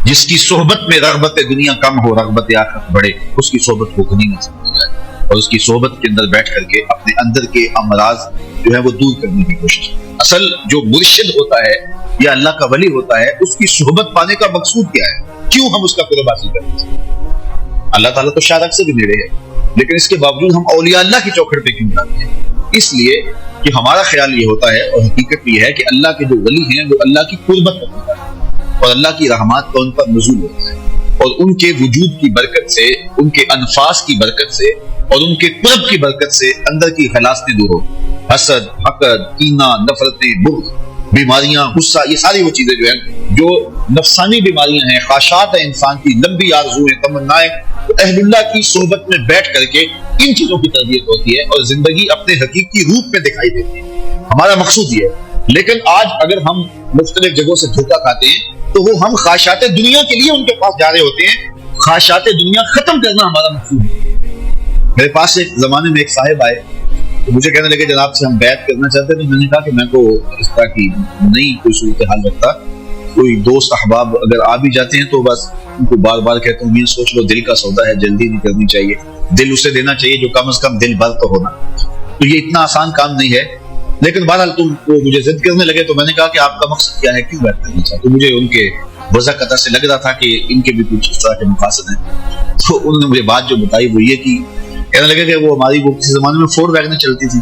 جس کی صحبت میں رغبت دنیا کم ہو رغبت آخرت بڑھے، اس کی صحبت کو غنیمت سمجھا جائے اور اس کی صحبت کے اندر بیٹھ کر کے اپنے اندر کے امراض جو ہے وہ دور کرنے کی کوشش۔ اصل جو مرشد ہوتا ہے یا اللہ کا ولی ہوتا ہے، اس کی صحبت پانے کا مقصود کیا ہے؟ کیوں ہم اس کا قرب حاصل کرتے ہیں؟ اللہ تعالیٰ تو شارک سے بھی نیڑے ہے، لیکن اس کے باوجود ہم اولیاء اللہ کی چوکھٹ پہ کیوں جاتے ہیں؟ اس لیے کہ ہمارا خیال یہ ہوتا ہے اور حقیقت یہ ہے کہ اللہ کے جو ولی ہیں وہ اللہ کی قربت رکھتے ہیں اور اللہ کی رحمات کا ان پر نزول ہوتا ہے اور ان کے وجود کی برکت سے، ان کے انفاس کی برکت سے اور ان کے قرب کی برکت سے اندر کی خلاصتیں دور ہو۔ حسد، حقد، کینہ، نفرتیں، بغض، بیماریاں، غصہ، یہ ساری وہ چیزیں جو ہیں جو نفسانی بیماریاں ہیں، خواہشات ہیں انسان کی، لمبی آرزویں، تمنائیں، تو اہل اللہ کی صحبت میں بیٹھ کر کے ان چیزوں کی تربیت ہوتی ہے اور زندگی اپنے حقیقی روپ میں دکھائی دیتی ہے۔ ہمارا مقصود یہ ہے۔ لیکن آج اگر ہم مختلف جگہوں سے دھوکہ کھاتے ہیں تو وہ ہم خواہشات دنیا کے لیے ان کے پاس جا رہے ہوتے ہیں۔ خواہشات دنیا ختم کرنا ہمارا مقصود ہے۔ میرے پاس ایک زمانے میں ایک صاحب آئے تو مجھے کہنے لگے جناب سے ہم بیعت کرنا چاہتے ہیں۔ تو میں نے کہا کہ میں تو اس طرح کی نئی کوئی صورتحال رکھتا، کوئی دوست احباب اگر آ بھی جاتے ہیں تو بس ان کو بار بار کہتا ہوں یہ سوچ لو دل کا سودا ہے، جلدی نہیں کرنی چاہیے، دل اسے دینا چاہیے جو کم از کم دل بھر تو ہونا۔ تو یہ اتنا آسان کام نہیں ہے، لیکن بہرحال تم کو مجھے ضد کرنے لگے تو میں نے کہا کہ آپ کا مقصد کیا ہے، کیوں بیعت کرنا چاہتے؟ تو مجھے ان کے وضع قطع سے لگ رہا تھا کہ ان کے بھی کچھ اس طرح کے مقاصد ہیں۔ تو انہوں نے مجھے بات جو بتائی وہ یہ کہ کہنے لگے کہ وہ ہماری وہ کسی زمانے میں فورڈ ویگن چلتی تھی،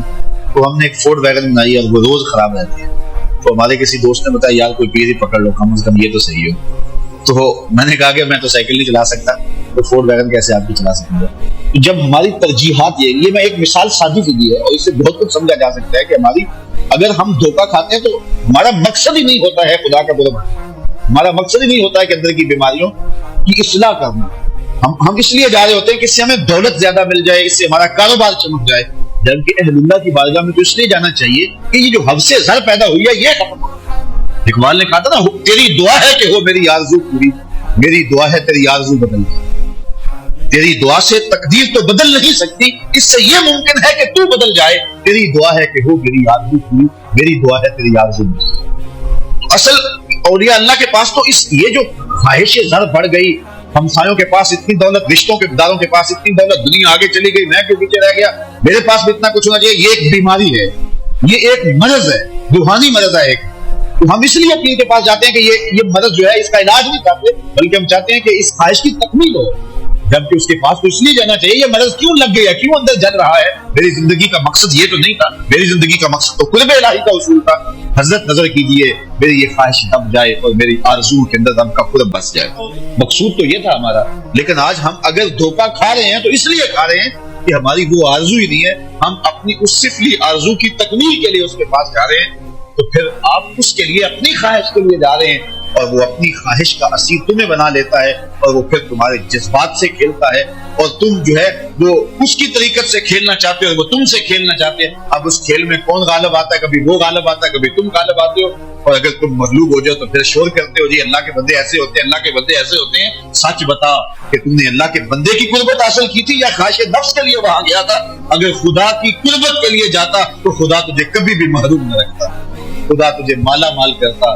تو ہم نے ایک فورڈ ویگن بنائی اور وہ روز خراب رہتی ہے۔ تو ہمارے کسی دوست نے بتایا یار کوئی پیر ہی پکڑ لو، کم از کم یہ تو صحیح ہو۔ تو میں نے کہا کہ میں تو سائیکل نہیں چلا سکتا، تو فورڈ ویگن کیسے آپ بھی چلا سکیں گے؟ تو جب ہماری ترجیحات یہ میں ایک مثال سادی سی دی ہے اور اس سے بہت کچھ سمجھا جا سکتا ہے کہ ہماری اگر ہم دھوکہ کھاتے ہیں تو ہمارا مقصد ہی نہیں ہوتا ہے خدا کا قرب، ہمارا مقصد ہی نہیں ہوتا ہے کہ اندر کی بیماریوں کی اصلاح کرنا۔ ہم اس لیے جا رہے ہوتے ہیں کہ اس سے ہمیں دولت زیادہ مل جائے، اس سے ہمارا کاروبار چمک جائے، جبکہ اہل اللہ کی بارگاہ میں تو اس لیے جانا چاہیے کہ یہ جو حوث زر پیدا ہوئی ہے یہ ختم ہو۔ اقبال نے کہا تھا نا تیری دعا ہے کہ ہو میری آرزو پوری، میری دعا ہے تیری آرزو بدل جائے۔ تیری دعا سے تقدیر تو بدل نہیں سکتی، اس سے یہ ممکن ہے کہ تو بدل جائے۔ تیری دعا ہے کہ ہو میری آرزو پوری، میری دعا ہے تیری آرزو بدل جائے۔ اصل اولیاء اللہ کے پاس تو یہ جو خواہش زر بڑھ گئی، ہمسایوں کے پاس اتنی دولت، رشتوں کے داروں کے پاس اتنی دولت، دنیا آگے چلی گئی، میں کیوں پیچھے رہ گیا، میرے پاس بھی اتنا کچھ ہونا چاہیے، یہ ایک بیماری ہے، یہ ایک مرض ہے، روحانی مرض ہے ایک۔ تو ہم اس لیے پیر کے پاس جاتے ہیں کہ یہ مرض جو ہے اس کا علاج نہیں چاہتے، بلکہ ہم چاہتے ہیں کہ اس خواہش کی تکمیل ہو، جبکہ اس کے پاس تو اس لیے جانا چاہیے یہ مرض کیوں لگ گیا، کیوں اندر جل رہا ہے، میری زندگی کا مقصد یہ تو نہیں تھا، میری زندگی کا مقصد تو قرب الہی کا اصول تھا۔ حضرت نظر کیجئے میری یہ خواہش دب جائے اور میری آرزو کے اندر رب کا قرب بس جائے، مقصود تو یہ تھا ہمارا۔ لیکن آج ہم اگر دھوکہ کھا رہے ہیں تو اس لیے کھا رہے ہیں کہ ہماری وہ آرزو ہی نہیں ہے، ہم اپنی اس سفلی آرزو کی تکمیل کے لیے اس کے پاس جا رہے ہیں، تو پھر آپ اس کے لیے اپنی خواہش کے لیے جا رہے ہیں اور وہ اپنی خواہش کا اسیر تمہیں بنا لیتا ہے اور وہ پھر تمہارے جذبات سے کھیلتا ہے اور تم جو ہے وہ اس کی طریقت سے کھیلنا چاہتے ہو، وہ تم سے کھیلنا چاہتے ہیں۔ اب اس کھیل میں کون غالب آتا ہے، کبھی وہ غالب آتا ہے، کبھی تم غالب آتے ہو، اور اگر تم مغلوب ہو جاؤ تو پھر شور کرتے ہو جی اللہ کے بندے ایسے ہوتے ہیں، اللہ کے بندے ایسے ہوتے ہیں۔ سچ بتا کہ تم نے اللہ کے بندے کی قربت حاصل کی تھی یا خواہش نفس کے لیے وہاں گیا تھا؟ اگر خدا کی قربت کے لیے جاتا تو خدا تجھے کبھی بھی محروم نہ رکھتا، خدا تجھے مالا مال کرتا،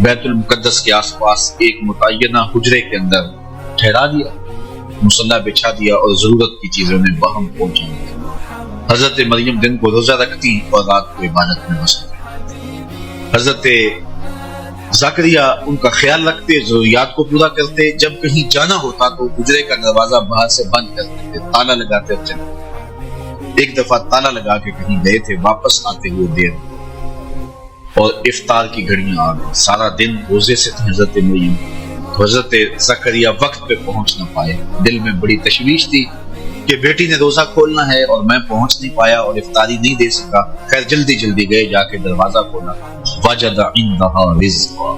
بیت المقدس کے آس پاس ایک متعینہ حجرے کے اندر ٹھہرا دیا، مصلی بچھا دیا اور ضرورت کی چیزیں انہیں باہم پہنچا دی۔ حضرت مریم دن کو روزہ رکھتی اور رات کو عبادت میں مصروف۔ حضرت زکریا ان کا خیال رکھتے، ضروریات کو پورا کرتے، جب کہیں جانا ہوتا تو حجرے کا دروازہ باہر سے بند کر دیتے، تالا لگاتے چلتے۔ ایک دفعہ تالا لگا کے کہیں گئے تھے، واپس آتے ہوئے دیر اور افطار کی گھڑیاں آ گئی، سارا دن روزے سے تھے حضرت مریم، حضرت زکریا وقت پہ پہنچ نہ پائے۔ دل میں بڑی تشویش تھی کہ بیٹی نے روزہ کھولنا ہے اور میں پہنچ نہیں پایا اور افطاری نہیں دے سکا۔ خیر جلدی جلدی گئے، جا کے دروازہ کھولا، وجد عندها رزقا،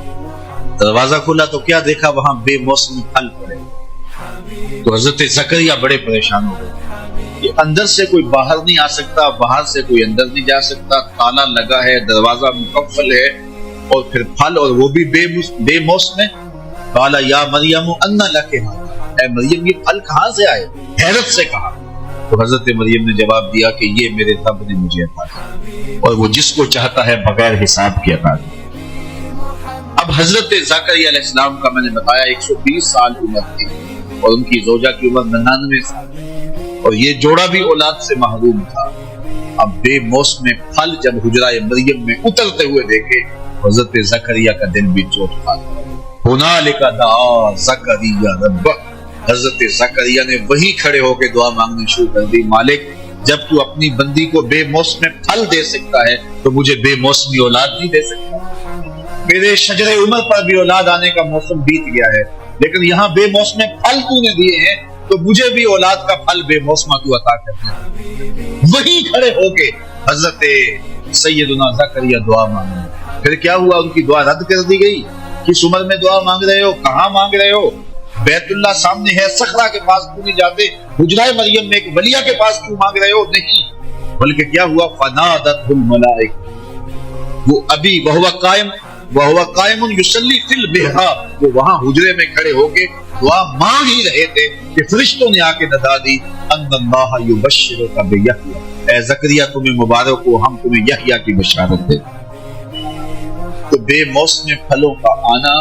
دروازہ کھولا تو کیا دیکھا، وہاں بے موسمی پھل پڑے۔ تو حضرت زکریا بڑے پریشان ہو گئے کہ اندر سے کوئی باہر نہیں آ سکتا، باہر سے کوئی اندر نہیں جا سکتا، تالا لگا ہے، دروازہ مقفل ہے، اور پھر پھل اور وہ بھی بے موسم ہے۔ قال یا مریم ان لک ھذا، اے مریم یہ پھل کہاں سے آئے؟ حیرت سے کہا۔ تو حضرت مریم نے جواب دیا کہ یہ میرے رب نے مجھے عطا کیا، اور وہ جس کو چاہتا ہے بغیر حساب کے عطا کرتا۔ اب حضرت زکریا علیہ السلام کا میں نے بتایا 120 سال عمر تھی، اور ان کی زوجہ کی عمر 99 سال، اور یہ جوڑا بھی اولاد سے محروم تھا۔ اب بے موسم پھل جب حجرہ مریم میں اترتے ہوئے دیکھے، حضرت زکریا کا دل بھی چوٹ کھا گیا۔ ہنالک دعا زکریا ربہ، حضرت زکریا نے وہی کھڑے ہو کے دعا مانگنی شروع کر دی، مالک جب تو اپنی بندی کو بے موسم پھل دے سکتا ہے تو مجھے بے موسمی اولاد نہیں دے سکتا؟ میرے شجر عمر پر بھی اولاد آنے کا موسم بیت گیا ہے، لیکن یہاں بے موسم پھل تو نے دیے ہیں، تو مجھے بھی اولاد کا پھل بے موسمہ تو عطا کرنا۔ وہی کھڑے ہو کے حضرت سیدنا زکریا دعا مانگے۔ پھر کیا ہوا؟ ان کی دعا رد کر دی گئی۔ کس عمر میں دعا مانگ رہے ہو؟ کہاں مانگ رہے ہو؟ بیت اللہ سامنے ہے، صخرہ کے پاس کیوں نہیں جاتے؟ حجرہ مریم میں ایک ولیہ کے پاس کیوں مانگ رہے ہو؟ نہیں، بلکہ کیا ہوا؟ فنادت الملائکہ، وہ ابھی وہو قائم یصلی فی المحراب، وہ وہاں حجرے میں کھڑے ہو کے دعا مانگ ہی رہے تھے کہ فرشتوں نے آ کے ندا دی، ان اللہ یبشرک بیحییٰ، اے زکریا تمہیں مبارک ہو، ہم تمہیں یحییٰ کی بشارت دیں۔ تو بے موسم پھلوں کا آنا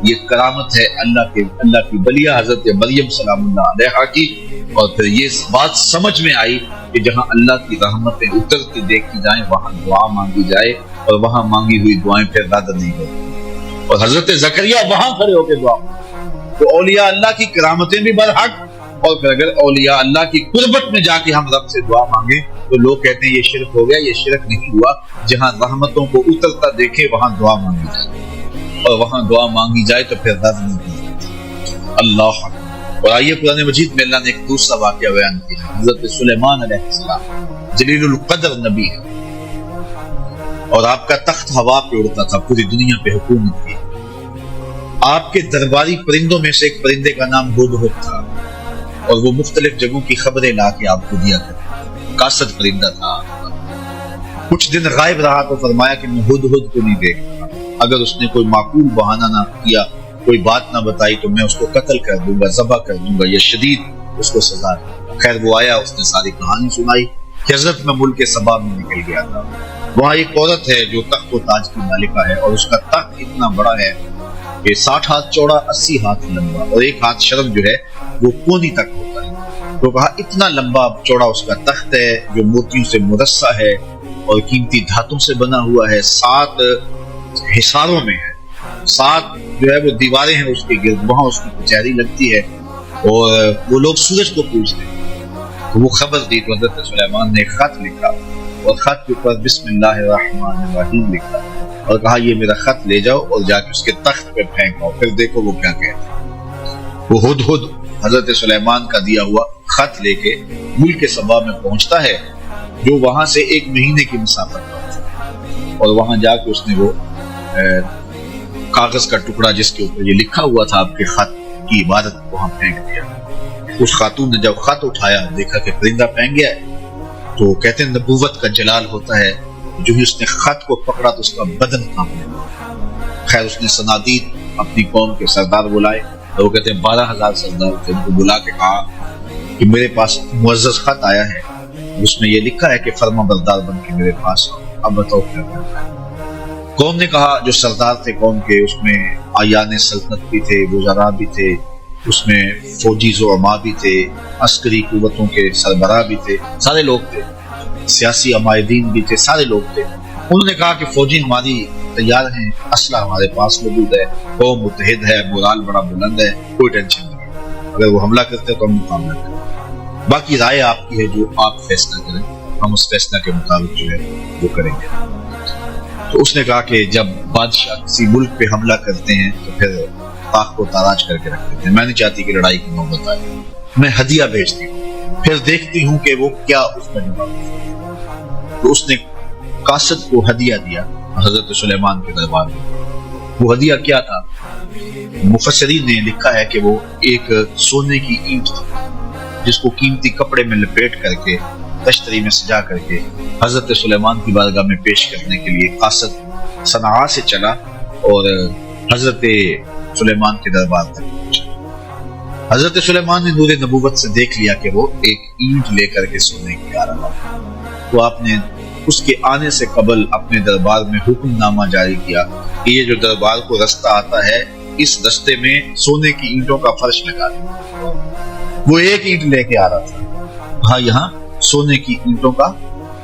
یہ کرامت ہے اللہ کی ولیہ حضرت مریم سلام اللہ علیہا کی۔ اور پھر یہ بات سمجھ میں آئی کہ جہاں اللہ کی رحمتیں اترتی دیکھی جائیں وہاں دعا مانگی جائے، اور وہاں مانگی ہوئی دعائیں پھر رد نہیں ہوتی۔ اور حضرت زکریا وہاں کھڑے ہو کے دعا، تو اولیاء اللہ کی کرامتیں بھی برحق، اور پھر اگر اولیاء اللہ کی قربت میں جا کے ہم رب سے دعا مانگیں تو لوگ کہتے ہیں یہ شرک ہو گیا۔ یہ شرک نہیں ہوا، جہاں رحمتوں کو اترتا دیکھے وہاں دعا مانگی جائے، اور وہاں دعا مانگی جائے تو پھر رد نہیں ہوتی۔ اللہ اکبر۔ اور آئیے قرآن مجید میں اللہ نے ایک دوسرا واقعہ بیان کیا۔ حضرت سلیمان علیہ السلام جلیل القدر نبی ہے، اور آپ کا تخت ہوا پہ اڑتا تھا، پوری دنیا پہ حکومت کی۔ آپ کے درباری پرندوں میں سے ایک پرندے کا نام ہدہد تھا، اور وہ مختلف جگہوں کی خبریں لا کے آپ کو دیا کرتا، قاصد پرندہ تھا۔ کچھ دن غائب رہا تو فرمایا کہ میں ہدہد کو نہیں دیکھتا، اگر اس نے کوئی معقول بہانہ نہ کیا، کوئی بات نہ بتائی تو میں اس کو قتل کر دوں گا، ذبح کر دوں گا، یا شدید اس کو سزا دوں گا۔ خیر وہ آیا، اس نے ساری کہانی سنائی کہ حضرت میں ملک سبا میں نکل گیا تھا، وہاں ایک عورت ہے جو تخت و تاج کی مالکہ ہے، اور اس کا تخت اتنا بڑا ہے کہ 60 ہاتھ چوڑا 80 ہاتھ لمبا، اور 1 ہاتھ شرم جو ہے وہ کونی تک ہوتا ہے۔ تو کہا اتنا لمبا چوڑا اس کا تخت ہے جو موتیوں سے مرصع ہے اور قیمتی دھاتوں سے بنا ہوا ہے، 7 حصاروں میں ہے، 7 جو ہے وہ دیواریں ہیں اس کے گرد، وہاں اس کی کچہری لگتی ہے، اور وہ لوگ سورج کو پوجتے ہیں۔ تو وہ خبر دی تو حضرت سلیمان نے ایک خط لکھا، اور خط کے اوپر بسم اللہ الرحمن الرحیم لکھا، اور کہا یہ میرا خط لے جاؤ اور جا کے اس کے تخت پہ پھینکو، پھر دیکھو وہ کیا کہتا ہے۔ وہ ہدہد حضرت سلیمان کا دیا ہوا خط لے کے ملک سبا میں پہنچتا ہے، جو وہاں سے 1 مہینے کی مسافت پر، اور وہاں جا کے اس نے وہ کاغذ کا ٹکڑا جس کے اوپر یہ لکھا ہوا تھا آپ کے خط کی عبادت وہاں پھینک دیا۔ اس خاتون نے جب خط اٹھایا دیکھا کہ پرندہ پھینک گیا ہے، تو کہتے ہیں نبوت کا جلال ہوتا ہے، جو ہی اس نے خط کو پکڑا تو اس کا بدن کانپنے لگا۔ خیر اس نے صنادید اپنی قوم کے سردار بلائے، اور وہ کہتے ہیں 12,000 سردار تھے، ان کو بلا کے کہا کہ میرے پاس معزز خط آیا ہے، اس میں یہ لکھا ہے کہ فرما بردار بن کے میرے پاس آؤ، اب بتاؤ کیا کرنا ہے۔ قوم نے کہا، جو سردار تھے قوم کے، اس میں آیان سلطنت بھی تھے، وزراء بھی تھے، اس میں فوجی زعماء بھی تھے، عسکری قوتوں کے سربراہ بھی تھے، سارے لوگ تھے، سیاسی عمائدین بھی تھے، سارے لوگ تھے۔ انہوں نے کہا کہ فوجی ہماری تیار ہیں، اسلحہ ہمارے پاس موجود ہے، قوم متحد ہے، مورال بڑا بلند ہے، کوئی ٹینشن نہیں ہے، اگر وہ حملہ کرتے تو ہم مقابلہ کریں، باقی رائے آپ کی ہے، جو آپ فیصلہ کریں ہم اس فیصلہ کے مطابق جو ہے وہ کریں گے۔ تو اس نے کہا کہ جب بادشاہ کسی ملک پہ حملہ کرتے ہیں تو پھر طاق کو تاراج کر کے رکھ دیتے ہیں، میں نہیں چاہتی کہ لڑائی کی نوبت آئے، میں ہدیہ بھیجتی ہوں، پھر دیکھتی ہوں کہ وہ کیا اس کا جواب ہے۔ تو اس نے قاصد کو ہدیہ دیا حضرت سلیمان کے دربار میں۔ وہ ہدیہ کیا تھا؟ مفسرین نے لکھا ہے کہ وہ ایک سونے کی اینٹ تھی، جس کو قیمتی کپڑے میں لپیٹ کر کے، تشتری میں سجا کر کے حضرت سلیمان کی بارگاہ میں پیش کرنے کے لیے قاصد صنعاء سے چلا اور حضرت سلیمان کے دربار تک پہنچا۔ حضرت سلیمان نے نور نبوت سے دیکھ لیا کہ وہ ایک اینٹ لے کر کے سونے کی آ رہا ہے، تو آپ نے اس کے آنے سے قبل اپنے دربار میں حکم نامہ جاری کیا کہ یہ جو دربار کو رستہ آتا ہے، اس رستے میں سونے کی اینٹوں کا فرش لگا دیا۔ وہ ایک اینٹ لے کے آ رہا تھا، ہاں یہاں سونے کی اینٹوں کا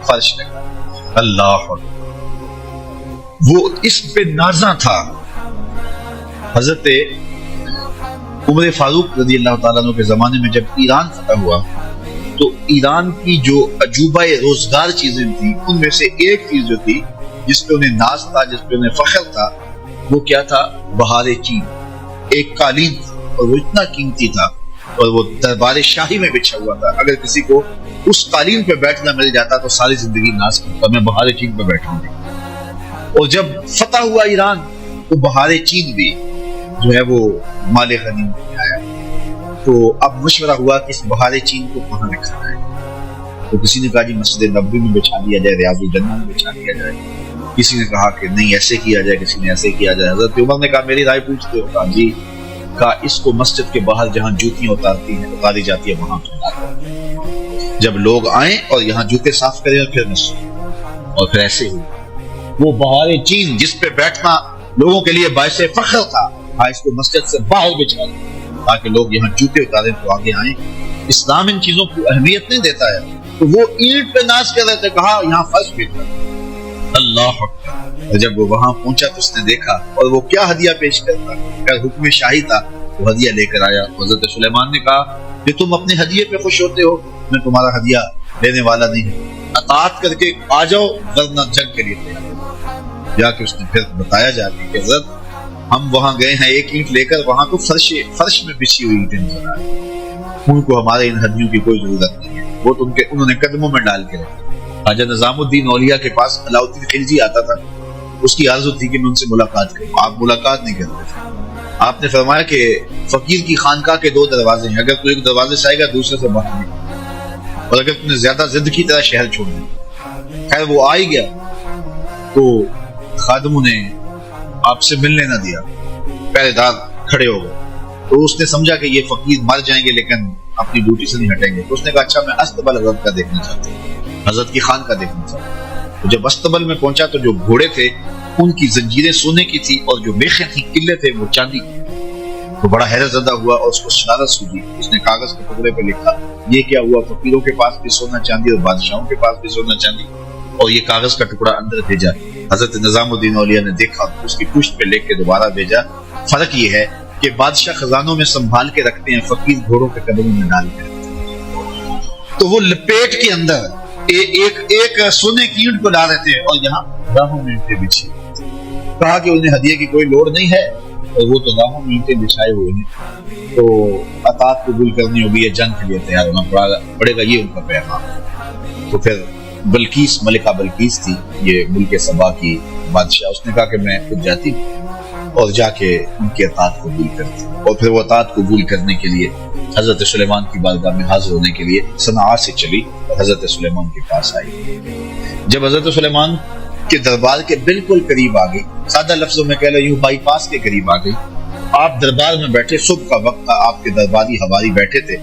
فرش لگا دیا۔ اللہ اکبر، وہ اس پہ نازاں تھا۔ حضرت عمر فاروق رضی اللہ تعالیٰ عنہ کے زمانے میں جب ایران فتح ہوا تو ایران کی جو عجوبہ روزگار چیزیں تھیں، ان میں سے ایک چیز جو تھی جس پہ انہیں ناز تھا، جس پہ انہیں فخر تھا، وہ کیا تھا؟ بہار چین، ایک قالین تھا، اور وہ اتنا قیمتی تھا اور وہ دربار شاہی میں بچھا ہوا تھا۔ اگر کسی کو اس قالین پہ بیٹھنا مل جاتا تو ساری زندگی ناز کرتا، میں بہار چین پہ بیٹھوں گی۔ اور جب فتح ہوا ایران تو بہار چین بھی جو ہے وہ مال غنیمت میں آیا۔ تو اب مشورہ ہوا کہ اس بہار چین کو کہاں رکھا جائے، تو کسی نے کہا جی مسجد نبوی میں بچھا دیا جائے، ریاض الجنہ میں بچھا دیا جائے، کسی نے کہا کہ نہیں ایسے کیا جائے، کسی نے ایسے کیا جائے۔ حضرت عمر نے کہا میری رائے پوچھتے ہو؟ کہا جی، کہا اس کو مسجد کے باہر جہاں جوتیاں اتاری جاتی ہے وہاں پھیلا، جب لوگ آئیں اور یہاں جوتے صاف کریں اور پھر مسجد، اور پھر ایسے ہی وہ بہار چین جس پہ بیٹھنا لوگوں کے لیے باعث فخر تھا، اس کو مسجد سے باہر بچھا دیا تاکہ لوگ یہاں جوتے اتاریں تو آگے آئیں۔ اسلام ان چیزوں کو اہمیت نہیں دیتا ہے، تو وہ اینٹ پہ ناز کر رہے تھے، کہا یہاں فرش بچھا۔ اللہ اکبر، جب وہ وہاں پہنچا تو اس نے دیکھا، اور وہ کیا ہدیہ پیش کرتا، اگر حکم شاہی تھا وہ ہدیہ لے کر آیا۔ حضرت سلیمان نے کہا کہ تم اپنے ہدیے پہ خوش ہوتے ہو، میں تمہارا ہدیہ لینے والا نہیں ہوں، اطاعت کر کے آ جاؤ ورنہ جنگ کے لیے تیار۔ جا کے اس نے پھر بتایا جاتی کہ حضرت ہم وہاں گئے ہیں ایک اینٹ لے کر، وہاں تو فرش میں بچھی ہوئی اینٹیں نظر آئی، ان کو ہمارے ان ہدیوں کی کوئی ضرورت نہیں ہے، وہ تو انہوں نے قدموں میں ڈال کے رکھا۔ خواجہ نظام الدین اولیاء کے پاس علاؤالدین خلجی آتا تھا، اس کی آرزو تھی کہ میں ان سے ملاقات کروں، آپ ملاقات نہیں کرتے تھے۔ آپ نے فرمایا کہ فقیر کی خانقاہ کے دو دروازے ہیں، اگر کوئی ایک دروازے سے آئے گا دوسرے سے باہر نہیں، اور اگر تم نے زیادہ ضد کی طرح شہر چھوڑ دیا۔ خیر وہ آ ہی گیا تو خادموں نے آپ سے ملنے نہ دیا، پہرے دار کھڑے ہو گئے، تو اس نے سمجھا کہ یہ فقیر مر جائیں گے لیکن اپنی ڈیوٹی سے نہیں ہٹیں گے، تو اس نے کہا اچھا میں استبل حضرت کا دیکھنا چاہتا ہوں، حضرت کی خان کا دیکھنا چاہتا ہوں۔ تو جب استبل میں پہنچا تو جو گھوڑے تھے ان کی زنجیریں سونے کی تھی اور جو میخیں تھیں قلعے تھے وہ چاندی کی۔ تو بڑا حیرت زدہ ہوا اور اس کو شرارت سوجی، اس نے کاغذ کے ٹکڑے پہ لکھا یہ کیا ہوا، فقیروں کے پاس بھی سونا چاندی اور بادشاہوں کے پاس بھی سونا چاندی، اور یہ کاغذ کا ٹکڑا اندر بھیجا۔ حضرت نظام الدین اولیاء نے دیکھا، اس کی پشت پہ لکھ کے دوبارہ بھیجا۔ فرق یہ ہے کہ بادشاہ خزانوں میں سنبھال کے رکھتے ہیں، فقیر گھوڑوں کے قدموں میں ڈال کے رکھتے ہیں۔ تو وہ لپیٹ کے اندر ایک سونے کی اینٹ کو لا رہے تھے اور یہاں راہوں میں اینٹیں بچھی۔ کہا کہ انہیں ہدیے کی کوئی لوڑ نہیں ہے، اور وہ تو راہوں میں اینٹیں بچھائے ہوئے ہیں، تو اطاعت قبول کرنی ہوگی، یہ جنگ کے لیے تیار ہونا پڑے گا، یہ ان کا پیغام۔ تو پھر بلقیس، ملکہ بلقیس تھی، یہ ملک سبا کی بادشاہ، اس نے کہا کہ میں خود جاتی اور جا کے ان کی اطاعت قبول کرتی، اور پھر وہ اطاعت قبول کرنے کے لیے حضرت سلیمان کی بارگاہ میں حاضر ہونے کے لیے صنعاء سے چلی اور حضرت سلیمان کے پاس آئی۔ جب حضرت سلیمان کے دربار کے بالکل قریب آ گئی، سادہ لفظوں میں کہہ لو یوں بائی پاس کے قریب آ گئی، آپ دربار میں بیٹھے، صبح کا وقت تھا، آپ کے درباری حواری بیٹھے تھے،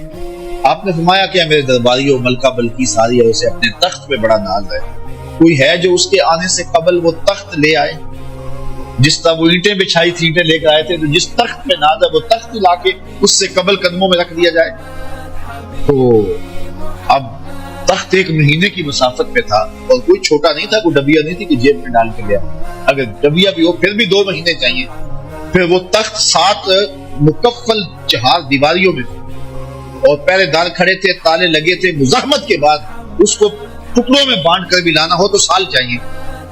آپ نے فرمایا کہ میرے درباری اور ملکہ بلقیس آ رہی ہے، اسے اپنے تخت پہ بڑا ناز ہے، کوئی ہے جو اس کے آنے سے قبل وہ تخت لے آئے؟ جس طرح وہ اینٹیں بچھائی تھی، اینٹیں لے کر آئے تھے، تو جس تخت پہ ناز ہے وہ تخت لا کے اس سے قبل قدموں میں رکھ دیا جائے. تو اب تخت 1 مہینے کی مسافت پہ تھا اور کوئی چھوٹا نہیں تھا، کوئی ڈبیا نہیں تھی کہ جیب میں ڈال کے لیا. اگر ڈبیا بھی ہو پھر بھی 2 مہینے چاہیے. پھر وہ تخت 7 مکفل چہار دیواریوں میں اور پہلے دار کھڑے تھے، تالے لگے تھے. مزاحمت کے بعد اس کو ٹکڑوں میں بانٹ کر بھی لانا ہو تو سال چاہیے.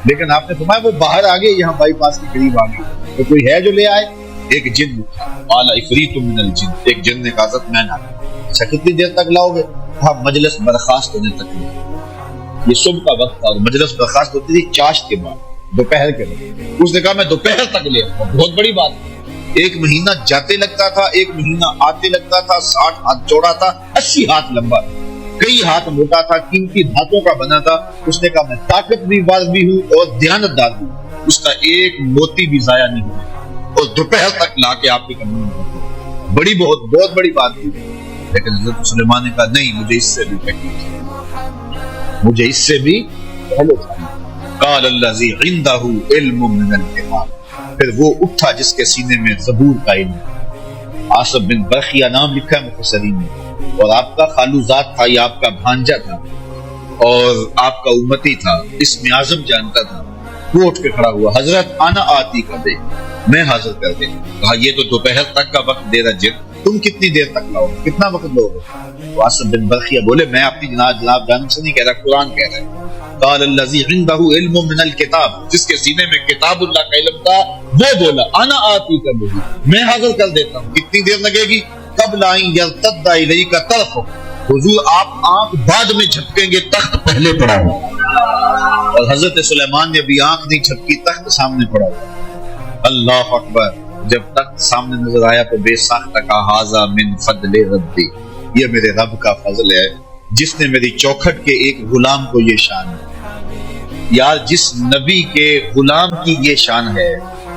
لیکن آپ نے فرمایا وہ باہر آ گئے، یہاں بائی پاس کے قریب آ گئے. تو کوئی ہے جو لے آئے؟ ایک جن قال عفریت من الجن، ایک جن نے کہا حضرت میں نہ. اچھا کتنی دیر تک لاؤ گے؟ کہا مجلس برخاست ہونے تک. یہ صبح کا وقت تھا اور مجلس برخاست ہوتی تھی چاشت کے بعد، دوپہر کے بعد. اس نے کہا میں دوپہر تک لے آؤں. بہت بڑی بات. 1 مہینہ جاتے لگتا تھا، 1 مہینہ آتے لگتا تھا. 60 ہاتھ چوڑا تھا، 80 ہاتھ لمبا، کئی ہاتھ موٹا تھا، قیمتی دھاتوں کا بنا تھا. اس نے کہا میں طاقت بھی باز بھی ہوں اور دیانتدار بھی ہوں، اس کا ایک موتی بھی ضائع نہیں ہوا. اور دوپہر تک لا کے آپ کے قدموں میں بڑی بہت بڑی بات تھی. لیکن حضرت سلیمان نے کہا نہیں، مجھے اس سے بھی پہلے چاہیے، مجھے اس سے بھی پہلے چاہیے. قال الذی عنده علم من الکتاب، پھر وہ اٹھا جس کے سینے میں زبور کا علم. عاصم بن برخیہ نام لکھا ہے مفسرین نے، اور آپ کا خالوزاد تھا، یہ آپ کا بھانجا تھا اور آپ کا امتی تھا، اسم اعظم جانتا تھا. وہ اٹھ کے کھڑا ہوا، حضرت آنا آتی کا دے، میں حاضر کر دے. کہا یہ تو دوپہر تک کا وقت دے رہا جن، تم کتنی دیر تک لاؤ، کتنا وقت لو گے؟ تو عاصم بن برخیہ بولے میں اپنی جناب جانب سے نہیں کہہ رہا، قرآن کہہ رہا ہے. قال الذی عنده علم من الکتاب، جس کے سینے میں کتاب اللہ کا علم تھا وہ بولا انا آتی کا دے، میں حاضر کر دیتا ہوں. کتنی دیر لگے گی؟ قبل ان یرتد الیک طرف، حضور آپ آنکھ بعد میں جھپکیں گے، تخت پہلے پڑا ہوا. اور حضرت سلیمان نے بھی آنکھ نہیں جھپکی، تخت سامنے پڑا ہوا. اللہ اکبر. جب تخت سامنے نظر آیا تو بے ساختہ کہا ھذا من فضل ربی، یہ میرے رب کا فضل ہے جس نے میری چوکھٹ کے ایک غلام کو یہ شان ہے. یار جس نبی کے غلام کی یہ شان ہے،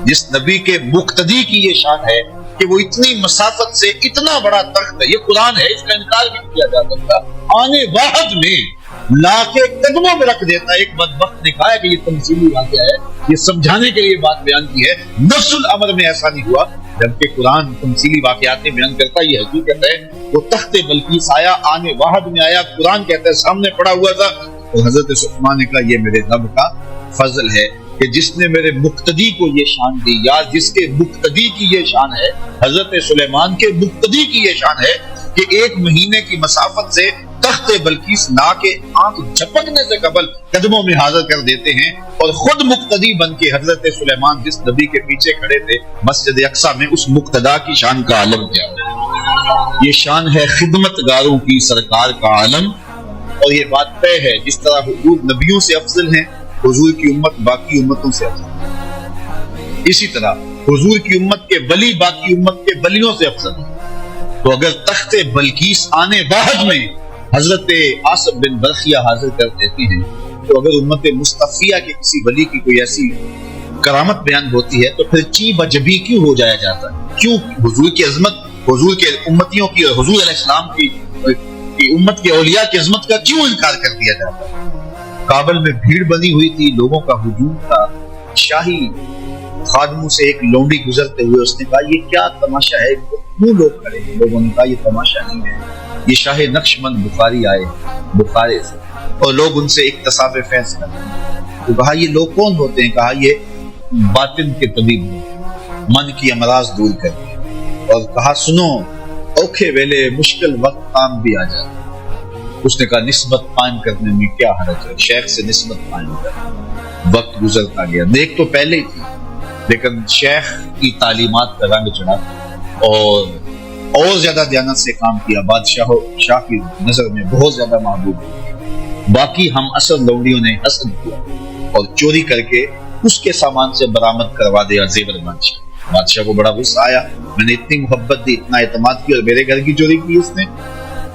جس نبی کے مقتدی کی یہ شان ہے کہ وہ اتنی مسافت سے اتنا بڑا تخت ہے، یہ قرآن ہے، اس کا انکار بھی کیا جا سکتا، آنے واحد میں لا کے قدموں میں رکھ دیتا. ایک بدبخت نے کہا ہے کہ یہ تمثیلی واقعہ ہے، یہ سمجھانے کے لیے بات بیان کی ہے. نفس الامر میں ایسا نہیں ہوا، جبکہ قرآن تمثیلی واقعات میں بیان کرتا، یہ حقیقت ہے. وہ تخت بلقیس آیا، آنے واحد میں آیا، قرآن کہتا ہے سامنے پڑا ہوا تھا. اور حضرت سلیمان نے کہا یہ میرے رب کا فضل ہے کہ جس نے میرے مقتدی کو یہ شان دی. یا جس کے مقتدی کی یہ شان ہے، حضرت سلیمان کے مقتدی کی یہ شان ہے کہ 1 مہینے کی مسافت سے تخت بلقیس لا کے آنکھ جھپکنے سے قبل قدموں میں حاضر کر دیتے ہیں. اور خود مقتدی بن کے حضرت سلیمان جس نبی کے پیچھے کھڑے تھے مسجد اقصیٰ میں، اس مقتدا کی شان کا عالم کیا ہے؟ یہ شان ہے خدمت گاروں کی سرکار کا عالم. اور یہ بات طے ہے، جس طرح حضور نبیوں سے افضل ہیں، حضور کی امت باقی امتوں سے افضل ہے. اسی طرح حضور کی امت کے ولی باقی امت کے ولیوں سے افضل ہیں. تو اگر تخت بلقیس آنے واحد میں حضرت عاصم بن برخیہ حاضر کر دیتے ہیں، تو اگر امت مصطفیہ کے کسی ولی کی کوئی ایسی کرامت بیان ہوتی ہے تو پھر چی بجبی کیوں ہو جایا جاتا ہے؟ کیوں حضور کی عظمت، حضور کے امتیوں کی، حضور علیہ السلام کی امت کے اولیاء کی عظمت کا کیوں انکار کر دیا جاتا ہے؟ کابل میں بھیڑ بنی ہوئی تھی، لوگوں کا ہجوم تھا. شاہی خادموں سے ایک لونڈی گزرتے ہوئے اس نے کہا یہ کیا تماشا ہے، کیوں لوگ کھڑے ہیں؟ لوگوں نے کہا یہ تماشا نہیں ہے، یہ شاہ نقشبند بخاری آئے بخارے سے اور لوگ ان سے اکتساب فیض کرتے ہیں. تو کہا یہ لوگ کون ہوتے ہیں؟ کہا یہ باطن کے طبیب ہیں، من کی امراض دور کرتے ہیں. اور کہا سنو، اوکھے ویلے مشکل وقت کام بھی آ جاتا. اس نے کہا نسبت قائم کرنے میں کیا حرج ہے؟ شیخ سے نسبت قائم کر. وقت گزرتا گیا، نیک تو پہلے ہی تھی لیکن شیخ کی تعلیمات کا رنگ چڑھا اور زیادہ دیانت سے کام کیا. شاہ کی نظر میں بہت زیادہ محبوب ہوئی. باقی ہم اصل لوڈیوں نے حسد کیا اور چوری کر کے اس کے سامان سے برآمد کروا دیا زیور بادشاہ. بادشاہ کو بڑا غصہ آیا، میں نے اتنی محبت دی، اتنا اعتماد کیا اور میرے گھر کی چوری کی اس نے.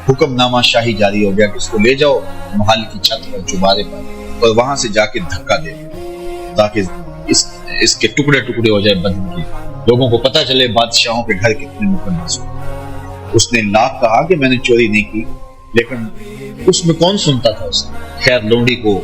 حکم نامہ شاہی جاری ہو گیا کہ اس کو لے جاؤ محل کی چھت پر چوبارے پر اور وہاں سے جا کے دھکا دے تاکہ اس کے ٹکڑے ٹکڑے ہو جائے بدن کے، لوگوں کو پتہ چلے بادشاہوں کے گھر کتنے مقدس ہو. اس نے لاکھ کہا کہ میں نے چوری نہیں کی، لیکن اس میں کون سنتا تھا اس نے. خیر لونڈی کو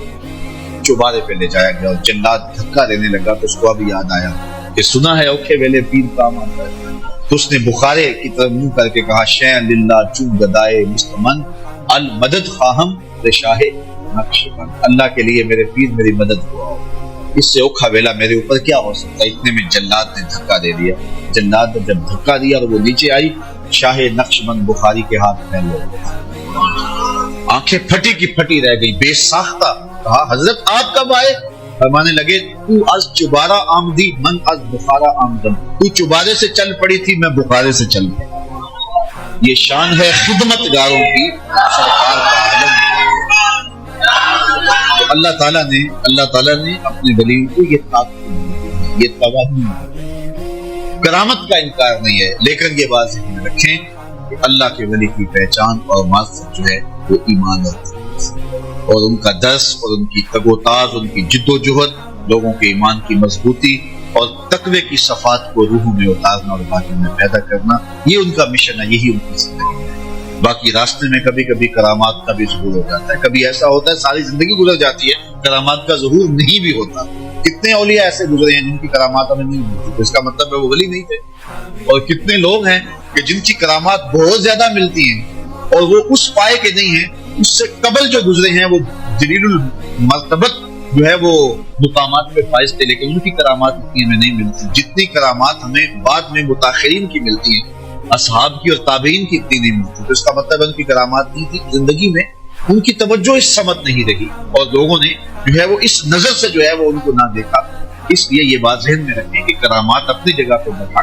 چوبارے پہ لے جایا گیا اور جلاد دھکا دینے لگا تو اس کو اب یاد آیا کہ سنا ہے اوکھے ویلے پیر کام آتا ہے، تو اس نے بخارے کی طرف منہ کر کے کہا شین للہ چون گدائے مستمن المدد خواہم رشاہ نقش بند، اللہ کے لیے میرے پیر میری مدد ہوا، اس سے اوکھا ویلا میرے اوپر کیا ہو سکتا ہے۔ اتنے میں جلاد نے دھکا دے دیا، جلاد نے جب دھکا دیا اور وہ نیچے آئی، شاہ نقش بند بخاری کے ہاتھ پھیل گئے، آنکھیں پھٹی کی پھٹی رہ گئی، بے ساختہ کہا حضرت آپ کب آئے؟ فرمانے لگے تو از چبارہ آمدی من از بخارا آمدن، تو چبارے سے چل پڑی تھی میں بخارے سے چل پڑی۔ یہ شان ہے خدمت گاروں کی، سرکار کا عالم۔ تو اللہ تعالیٰ نے اپنے ولیوں کو یہ طاقت دی، یہ توانائی دی، کرامت کا انکار نہیں ہے، لیکن یہ بات ذہن میں رکھیں کہ اللہ کے ولی کی پہچان اور معرفت جو ہے وہ ایمان اور ان کا درس اور ان کی تگوتاز، ان کی جد و جہد، لوگوں کے ایمان کی مضبوطی اور تقوی کی صفات کو روحوں میں اتارنا اور باقی میں پیدا کرنا، یہ ان کا مشن ہے، یہی ان کی زندگی ہے۔ باقی راستے میں کبھی کبھی کرامات کا بھی ظہور ہو جاتا ہے، کبھی ایسا ہوتا ہے ساری زندگی گزر جاتی ہے کرامات کا ظہور نہیں بھی ہوتا۔ کتنے اولیاء ایسے گزرے ہیں جن کی کرامات ہمیں نہیں ملتی، تو اس کا مطلب ہے وہ ولی نہیں تھے، اور کتنے لوگ ہیں کہ جن کی کرامات بہت زیادہ ملتی ہیں اور وہ اس پائے کے نہیں ہیں، اس سے قبل جو گزرے ہیں وہ جلیل المرتبت جو ہے وہ مقامات میں فائز تھے، لیکن ان کی کرامات اتنی ہمیں نہیں ملتی جتنی کرامات ہمیں بعد میں متاخرین کی ملتی ہیں، اصحاب کی اور تابعین کی اتنی نہیں ملتی۔ تو اس کا مطلب ہے ان کی کرامات نہیں تھی، زندگی میں ان کی توجہ اس سمت نہیں رہی اور لوگوں نے جو ہے وہ اس نظر سے جو ہے وہ ان کو نہ دیکھا۔ اس لیے یہ بات ذہن میں رکھیں کہ کرامات اپنی جگہ پر رکھا،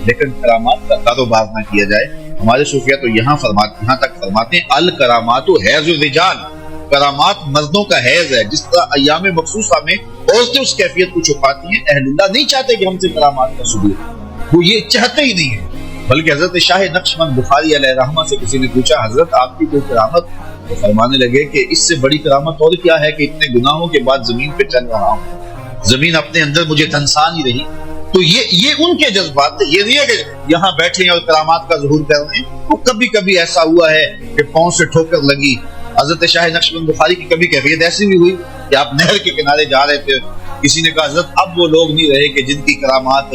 لیکن کرامات کا کاروبار نہ کیا جائے۔ ہمارے صوفیہ تو یہاں تک فرماتے ہیں الکرامات حیض الرجال، کرامات مردوں کا حیض ہے، جس طرح ایام مخصوصہ میں عورتیں اس کیفیت کو چھپاتی ہیں، اہل اللہ نہیں چاہتے کہ ہم سے کرامات کا ثبوت، وہ یہ چاہتے ہی نہیں ہے۔ بلکہ حضرت شاہ نقش بند بخاری علیہ رحمہ سے کسی نے پوچھا حضرت آپ کی کوئی کرامت؟ تو فرمانے لگے کہ اس سے بڑی کرامت اور کیا ہے کہ اتنے گناہوں کے بعد زمین پہ چل رہا ہوں، زمین اپنے اندر مجھے تنسا نہیں رہی۔ تو یہ ان کے جذبات تھے، یہ نہیں ہے کہ یہاں بیٹھے ہیں اور کرامات کا ظہور کر رہے ہیں۔ تو کبھی کبھی ایسا ہوا ہے کہ پاؤں سے ٹھوکر لگی، حضرت شاہ نقش بند بخاری کی کبھی کیفیت ایسی بھی ہوئی کہ آپ نہر کے کنارے جا رہے تھے، کسی نے کہا حضرت اب وہ لوگ نہیں رہے کہ جن کی کرامات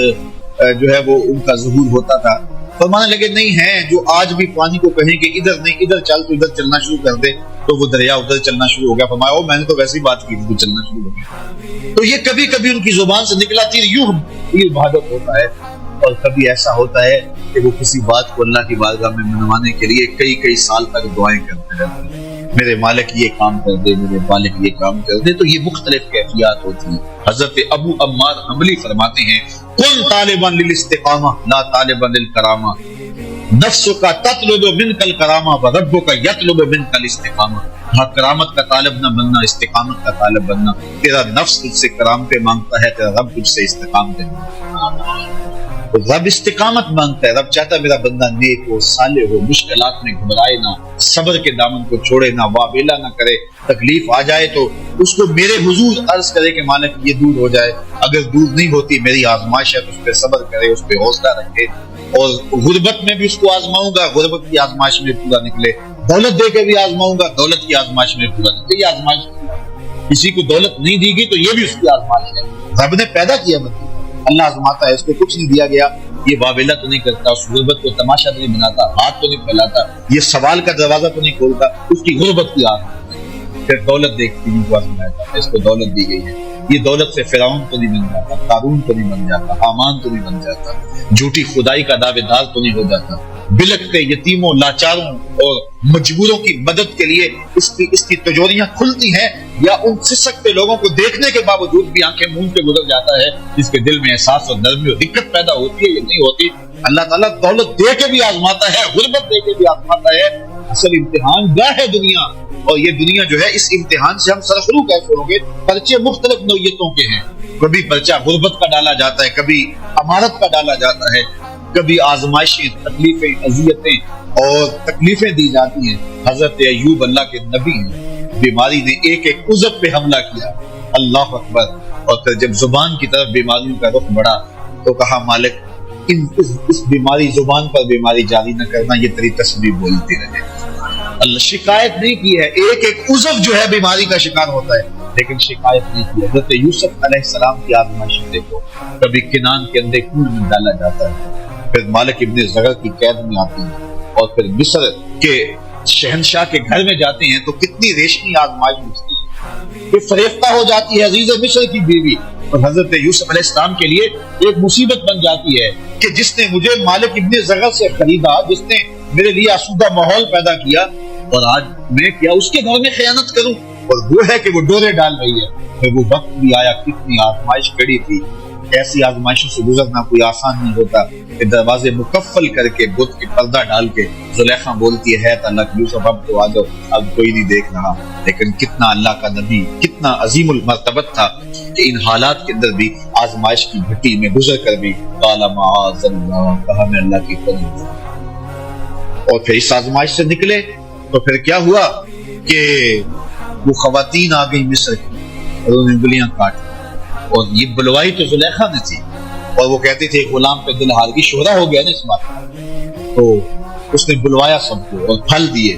جو ہے وہ ان کا ظہور ہوتا تھا۔ فرمانے لگے نہیں ہیں جو آج بھی پانی کو کہیں کہ ادھر نہیں ادھر چل، تو ادھر چلنا شروع کر دے تو وہ دریا ادھر چلنا شروع ہو گیا۔ فرمایا میں نے تو ویسی بات کی تھی تو چلنا شروع ہو گیا۔ تو یہ کبھی کبھی ان کی زبان سے نکلا تیر یوں تیر بہادر ہوتا ہے، اور کبھی ایسا ہوتا ہے کہ وہ کسی بات کو اللہ کی بارگاہ میں منوانے کے لیے کئی سال تک دعائیں کرتے رہتے ہیں، میرے مالک یہ کام کر دے، میرے مالک یہ کام کر دے۔ تو یہ مختلف کیفیات ہوتی ہیں۔ حضرت ابو عمار حنبلی فرماتے ہیں کن طالبا للاستقامہ لا طالبا للکرامہ، نفسک تطلب منک الکرامہ وربک یطلب منک الاستقامہ۔ ہاں کرامت کا طالب نہ بننا، استقامت کا طالب بننا۔ تیرا نفس تجھ سے کرامت مانگتا ہے، تیرا رب تجھ سے استقامت مانگتا ہے۔ رب استقامت مانگتا ہے، رب چاہتا ہے میرا بندہ نیک ہو، صالح ہو، مشکلات میں گھبرائے نہ، صبر کے دامن کو چھوڑے نہ، واویلا نہ کرے، تکلیف آ جائے تو اس کو میرے حضور عرض کرے کہ مالک یہ دور ہو جائے، اگر دور نہیں ہوتی میری آزمائش ہے تو اس پہ صبر کرے، اس پہ حوصلہ رکھے، اور غربت میں بھی اس کو آزماؤں گا، غربت کی آزمائش میں پورا نکلے، دولت دے کے بھی آزماؤں گا، دولت کی آزمائش میں پورا نکلے۔ یہ آزمائش کسی کو دولت نہیں دی گئی تو یہ بھی اس کی آزمائش ہے، رب نے پیدا کیا بندے، اللہ آزماتا ہے، اس کو کچھ نہیں دیا گیا، یہ واویلا تو نہیں کرتا، اس غربت کو تماشا تو نہیں بناتا، ہاتھ تو نہیں پھیلاتا، یہ سوال کا دروازہ تو نہیں کھولتا، اس کی غربت کی آگ۔ پھر دولت دیکھتی ان کو آزمایا جاتا ہے، اس کو دولت دی گئی ہے، یہ دولت سے فرعون تو نہیں بن جاتا، قارون تو نہیں بن جاتا، حامان تو نہیں بن جاتا، جھوٹی خدائی کا دعوے دار تو نہیں ہو جاتا، بلکتے یتیموں، لاچاروں اور مجبوروں کی مدد کے لیے اس کی تجوریاں کھلتی ہیں، یا ان سسکتے لوگوں کو دیکھنے کے باوجود بھی آنکھیں مون کے گزر جاتا ہے، جس کے دل میں احساس اور نرمی اور دقت پیدا ہوتی ہے، یہ نہیں ہوتی۔ اللہ تعالیٰ دولت دے کے بھی آزماتا ہے، غربت دے کے بھی آزماتا ہے۔ اصل امتحان گاہ ہے دنیا، اور یہ دنیا جو ہے اس امتحان سے ہم سرخرو کیسے ہوں گے؟ پرچے مختلف نوعیتوں کے ہیں، کبھی پرچہ غربت کا ڈالا جاتا ہے، کبھی امارت کا ڈالا جاتا ہے، کبھی آزمائشیں، تکلیفیں، اذیتیں اور تکلیفیں دی جاتی ہیں۔ حضرت ایوب اللہ کے نبی ہیں، بیماری نے ایک عضو پہ حملہ کیا، اللہ اکبر، اور پھر جب زبان کی طرف بیماریوں کا رخ بڑھا تو کہا مالک اس بیماری، زبان پر بیماری جاری نہ کرنا، یہ تیری تسبیح بولتی رہے۔ اللہ شکایت نہیں کی ہے، ایک عضو جو ہے بیماری کا شکار ہوتا ہے، لیکن شکایت نہیں کی. حضرت یوسف علیہ السلام کی آزمائشیں دیکھو. کبھی کنان کے اندر کنویں میں ڈالا جاتا ہے, پھر مالک ابن زغر کی قید میں آتی ہیں, اور پھر مصر کے شہنشاہ کے گھر میں جاتے ہیں تو کتنی ریشمی آزمائش ملتی ہے. پھر فریفتہ ہو جاتی ہے عزیز مصر کی بیوی, اور حضرت یوسف علیہ السلام کے لیے ایک مصیبت بن جاتی ہے کہ جس نے مجھے مالک ابن زغر سے خریدا, جس نے میرے لیے آسودہ ماحول پیدا کیا, اور آج میں کیا اس کے گھر میں خیانت کروں. اور وہ ہے کہ وہ ڈورے ڈال رہی ہے. پھر وہ وقت بھی آیا, کتنی آزمائش کڑی تھی. ایسی آزمائشوں سے گزرنا کوئی آسان نہیں ہوتا کہ دروازے مکفل کر کے بت کے پردہ ڈال کے زلیخا بولتی ہے اللہ یوسف اب تو آ جاؤ, اب کوئی نہیں دیکھ رہا. لیکن کتنا اللہ کا نبی, کتنا عظیم المرتبت تھا کہ ان حالات کے اندر بھی آزمائش کی گھٹی میں گزر کر بھی قال معاذ اللہ, کہا میں اللہ کی قسم. اور پھر اس آزمائش سے نکلے تو پھر کیا ہوا کہ وہ خواتین آ گئی مصر کی اور انہوں نے انگلیاں کاٹی. اور یہ بلوائی تو زلیخا نے تھی, اور وہ کہتی تھی غلام پہ دل ہار کی شہرا ہو گیا نا اس بات کا, تو اس نے بلوایا سب کو اور پھل دیے.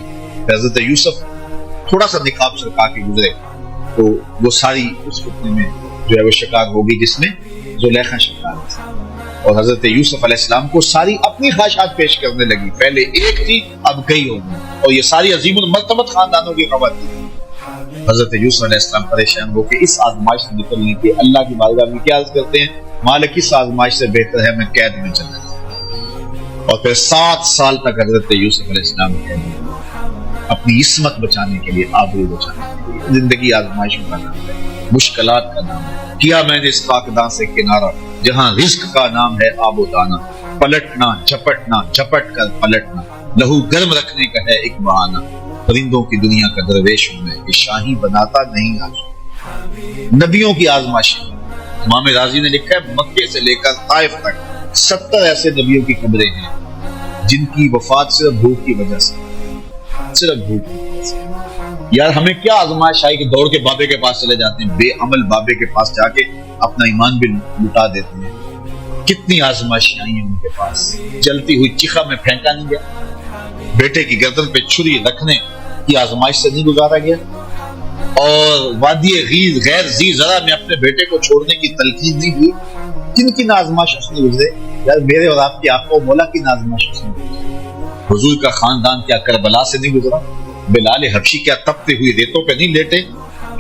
حضرت یوسف تھوڑا سا نقاب سرکا کے گزرے تو وہ ساری اس فتنے میں جو ہے وہ شکار ہوگی جس میں زلیخا شکار تھی. اور حضرت یوسف علیہ السلام کو ساری اپنی خواہشات پیش کرنے لگی. پہلے ایک تھی, اب کئی ہو گئی, اور یہ ساری عظیم المرتبت خاندانوں کی خواتین. حضرت یوسف علیہ السلام پریشان ہو کے اس آزمائش سے نکلنے کے اللہ کی بارگاہ میں کیا عرض کرتے ہیں, مالک اس آزمائش سے بہتر ہے میں قید میں چلا جاؤں. اور پھر 7 سال تک حضرت یوسف علیہ السلام قید میں, اپنی عصمت بچانے کے لیے, آبرو بچانے کے لیے. زندگی آزمائشوں کا نام ہے, مشکلات کا نام ہے. کیا میں نے اس خاکدان سے کنارہ جہاں رزق کا نام ہے آب و دانا, پلٹنا جھپٹنا جھپٹ کر پلٹنا, لہو گرم رکھنے کا ہے ایک بہانہ. پرندوں کی دنیا کا درویش ہوں میں, کہ شاہی بناتا نہیں آج. نبیوں کی آزمائشیں, امام راضی نے لکھا ہے مکے سے لے کر طائف تک 70 ایسے نبیوں کی قبریں ہیں جن کی وفات صرف بھوک کی وجہ سے, صرف بھوک کی وجہ سے. یار ہمیں کیا آزمائش آئی کہ دوڑ کے بابے کے پاس چلے جاتے ہیں, بے عمل بابے کے پاس جا کے اپنا ایمان بھی لٹا دیتے ہیں. کتنی آزمائشیں آئی ہیں ان کے پاس. جلتی ہوئی چیخا میں پھینکا نہیں گیا, بیٹے کی گردن پہ چھری رکھنے کی آزمائش سے نہیں گزارا گیا, اور وادی غیر ذی زرع میں اپنے بیٹے کو چھوڑنے کی تلقین نہیں ہوئی. کن کن آزمائشوں سے گزرے یار, میرے اور آپ کی آقا و مولا کی آزمائشوں سے گزرے. حضور کا خاندان کیا کربلا سے نہیں گزرا, بلال حبشی کیا تپتے ہوئی ریتوں پہ نہیں لیٹے,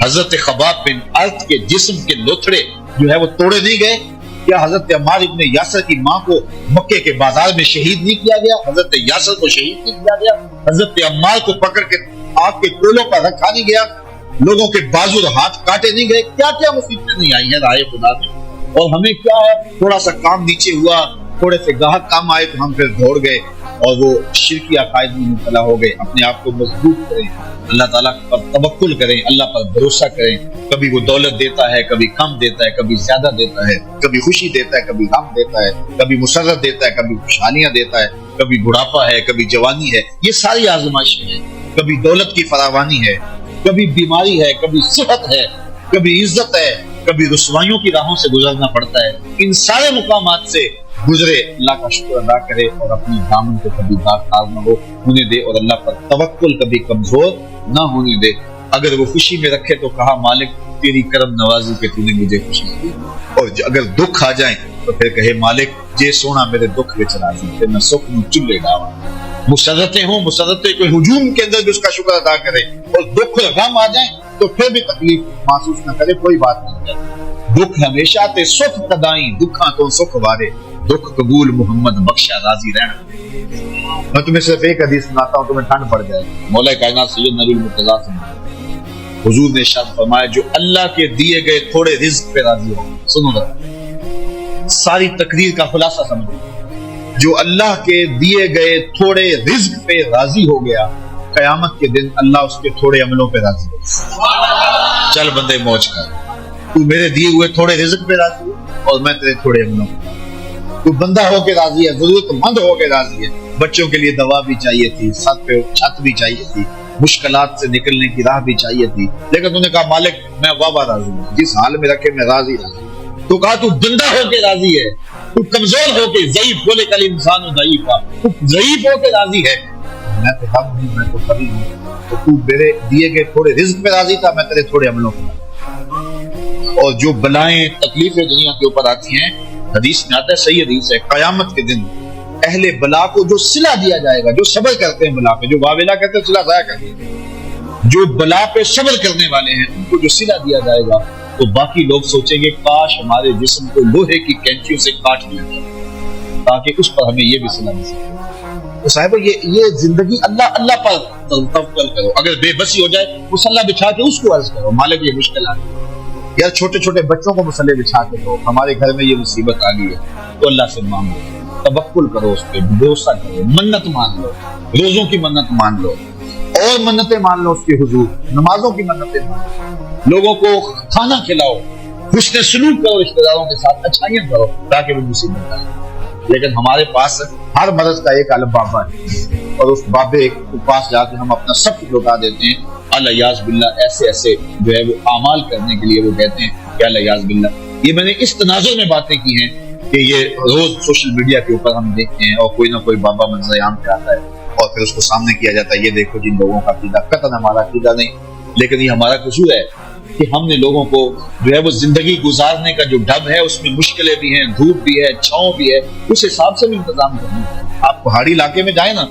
حضرت خباب بن ارت کے جسم کے لوتھڑے جو ہے وہ توڑے نہیں گئے, کیا حضرت عمار ابن یاسر کی ماں کو مکے کے بازار میں شہید نہیں کیا گیا, حضرت یاسر کو شہید نہیں کیا گیا, حضرت عمار کو پکڑ کے آگ کے کولوں پر رکھا نہیں گیا, لوگوں کے بازو اور ہاتھ کاٹے نہیں گئے. کیا کیا مصیبتیں نہیں آئی ہیں رائے خدا میں. اور ہمیں کیا ہے, تھوڑا سا کام نیچے ہوا, تھوڑے سے گاہک کام آئے تو ہم پھر دوڑ گئے اور وہ شرکی عقائد میں مبتلا ہو گئے. اپنے آپ کو مضبوط کریں, اللہ تعالیٰ پر توکل کریں, اللہ پر بھروسہ کریں. کبھی وہ دولت دیتا ہے, کبھی کم دیتا ہے, کبھی زیادہ دیتا ہے, کبھی خوشی دیتا ہے, کبھی غم دیتا ہے, کبھی مسرت دیتا ہے, کبھی خوشحالیاں دیتا ہے, کبھی بڑھاپا ہے, کبھی جوانی ہے. یہ ساری آزمائشیں ہیں. کبھی دولت کی فراوانی ہے, کبھی بیماری ہے, کبھی صحت ہے, کبھی عزت ہے, کبھی رسوائیوں کی راہوں سے گزرنا پڑتا ہے. ان سارے مقامات سے گزرے, اللہ کا شکر ادا کرے اور اپنی دامن کو کبھی داغ نہ ہونے دے, اور اللہ پر توکل کبھی کمزور نہ ہونے دے. اگر وہ خوشی میں رکھے تو کہا مالک تیری کرم نوازی کہ تو نے مجھے خوشی دی, اور اگر دکھ آ جائیں تو پھر کہے مالک جے سونا میرے دکھ وچ راضی, پھر میں سکھ نو چلے ڈاواں. مسرتیں ہوں, مسرتیں کوئی ہجوم کے اندر بھی اس کا شکر ادا کرے, اور دکھ غم آ جائیں تو پھر بھی تکلیف محسوس نہ کرے, کوئی بات نہیں ہے. دکھ ہمیشہ تے سکھ کدائیں, دکھاں تو سکھ وارے, دکھ قبول محمد بخشا راضی رہنا. میں تمہیں صرف ایک حدیث سناتا ہوں, تمہیں ٹھنڈ پڑ جائے. مولا کائنات سید نبی المرتضیٰ سے حضور نے ارشاد فرمایا جو اللہ کے دیے گئے تھوڑے رزق پہ راضی ہو. سنو ذرا, ساری تقریر کا خلاصہ سمجھو. جو اللہ کے دیے گئے تھوڑے رزق پہ راضی ہو گیا, قیامت کے دن اللہ اس کے تھوڑے عملوں پہ راضی ہو. چل بندے موج کر, تو میرے دیے ہوئے تھوڑے رزق پہ راضی ہو اور میں تیرے تھوڑے عملوں پہ. تو بندہ ہو کے راضی ہے, ضرورت مند ہو کے راضی ہے. بچوں کے لیے دوا بھی چاہیے تھی, ساتھ پہ چھت بھی چاہیے تھی, مشکلات سے نکلنے کی راہ بھی چاہیے تھی, لیکن تو نے کہا مالک میں واہ راضی ہوں, جس حال میں رکھے میں راضی راضی. تو کہا تو بندہ ہو کے راضی ہے, تو کمزور ہو کے, ضعیف بولے کل انسان ضعیف, تو ضعیف ہو کے راضی ہے. میں تو کم ہوں, میں تو کبھی ہوں, تو میرے دیے گئے تھوڑے رزق پہ راضی تھا, میں تیرے تھوڑے عملوں پہ. اور جو بلائیں تکلیفیں دنیا کے اوپر آتی ہیں، حدیث میں آتا ہے، صحیح حدیث ہے، قیامت کے دن اہل بلا کو جو صلہ دیا جائے گا، جو صبر کرتے ہیں بلا پہ، جو واویلا کرتے ہیں صلہ ضائع کرتے ہیں، جو بلا پہ صبر کرنے والے ہیں ان کو جو صلہ دیا جائے گا، تو باقی لوگ سوچیں گے کاش ہمارے جسم کو لوہے کی کینچیوں سے کاٹ لیا جائے تاکہ اس پر ہمیں یہ بھی صلہ مل سکے۔ تو صاحب یہ زندگی اللہ پر توکل کرو، اگر بے بسی ہو جائے مصلی بچھا کے اس کو عرض کرو مالک یہ مشکل آ گئی، یا چھوٹے چھوٹے بچوں کو مصلی بچھا کے دو، ہمارے گھر میں یہ مصیبت آ گئی ہے تو اللہ سے مانگو، توکل کرو، اس پہ بھروسہ کرو، منت مان لو، روزوں کی منت مان لو اور منتیں مان لو اس کے حضور، نمازوں کی منتیں مان لو، لوگوں کو کھانا کھلاؤ، حسن سلوک کرو رشتہ داروں کے ساتھ، اچھائیاں کرو تاکہ وہ مصیبت آئے۔ لیکن ہمارے پاس ہر مرض کا ایک عالم بابا ہے، اور اس بابے کے پاس جا کے ہم اپنا سب کچھ لوٹا دیتے ہیں، الیاذ باللہ ایسے ایسے جو ہے وہ اعمال کرنے کے لیے وہ کہتے ہیں کہ الیاذ باللہ۔ یہ میں نے اس تناظر میں باتیں کی ہیں کہ یہ روز سوشل میڈیا کے اوپر ہم دیکھتے ہیں اور کوئی نہ کوئی بابا منظر عام پہ آتا ہے اور پھر اس کو سامنے کیا جاتا ہے، یہ دیکھو جن لوگوں کا عقیدہ، قطعاً ہمارا عقیدہ نہیں، لیکن یہ ہمارا قصور ہے کہ ہم نے لوگوں کو جو ہے وہ زندگی گزارنے کا جو ڈھب ہے اس میں مشکلیں بھی ہیں، دھوپ بھی ہے، چھاؤں بھی ہے، اس حساب سے بھی انتظام کرنا ہے۔ آپ پہاڑی علاقے میں جائیں نا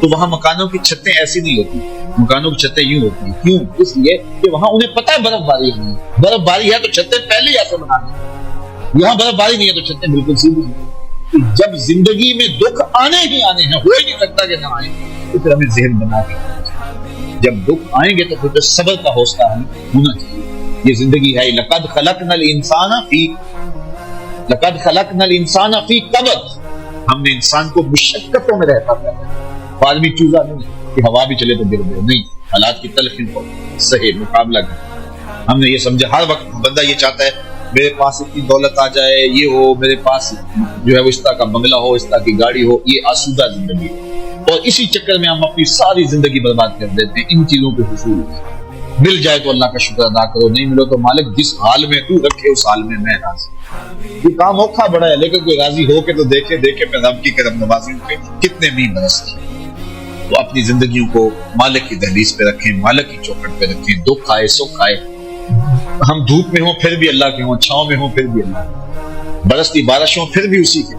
تو وہاں مکانوں کی چھتیں ایسی نہیں ہوتی، مکانوں کی چھتیں یوں ہوتی ہیں، کیوں؟ اس لیے کہ وہاں انہیں پتہ ہے برف باری نہیں ہے، برف باری ہے تو چھتیں پہلے ہی ایسے بنا دیں، یہاں برف باری نہیں ہے تو چھتیں بالکل سیدھی ہیں۔ جب زندگی میں دکھ آنے ہی آنے ہیں، ہو ہی نہیں سکتا کہ نہ آئیں، تو پھر ہمیں ذہن بنا کے جب دکھ آئیں گے تو پھر صبر کا حوصلہ ہمیں ہونا چاہیے۔ یہ زندگی ہے، لقد خلقنا الانسان فی کبد، ہم نے انسان کو مشقتوں میں رہتا ہے، آدمی چوزا نہیں کہ ہوا بھی چلے تو گر گئے، نہیں، حالات کی تلخی کو صحیح مقابلہ کر۔ ہم نے یہ سمجھا ہر وقت بندہ یہ چاہتا ہے میرے پاس اتنی دولت آ جائے، یہ ہو، میرے پاس جو ہے وہ اس طرح کا بنگلہ ہو، اس طرح کی گاڑی ہو، یہ آسودہ زندگی ہے، اور اسی چکر میں ہم اپنی ساری زندگی برباد کر دیتے ہیں۔ ان چیزوں کو حصول مل جائے تو اللہ کا شکر ادا کرو، نہیں ملو تو مالک جس حال میں تو رکھے اس حال میں میں راضی۔ یہ کام اوکھا بڑا ہے، لیکن کوئی راضی ہو کے تو دیکھے پہ رب کی کرم نوازیوں پہ کتنے می برستے ہیں۔ تو اپنی زندگیوں کو مالک کی دہلیز پہ رکھیں، مالک کی چوکھٹ پہ رکھیں، دکھ آئے سکھ آئے، ہم دھوپ میں ہوں پھر بھی اللہ کے ہوں، چھاؤں میں ہوں پھر بھی اللہ کے، برستی بارش ہوں پھر بھی اسی کے۔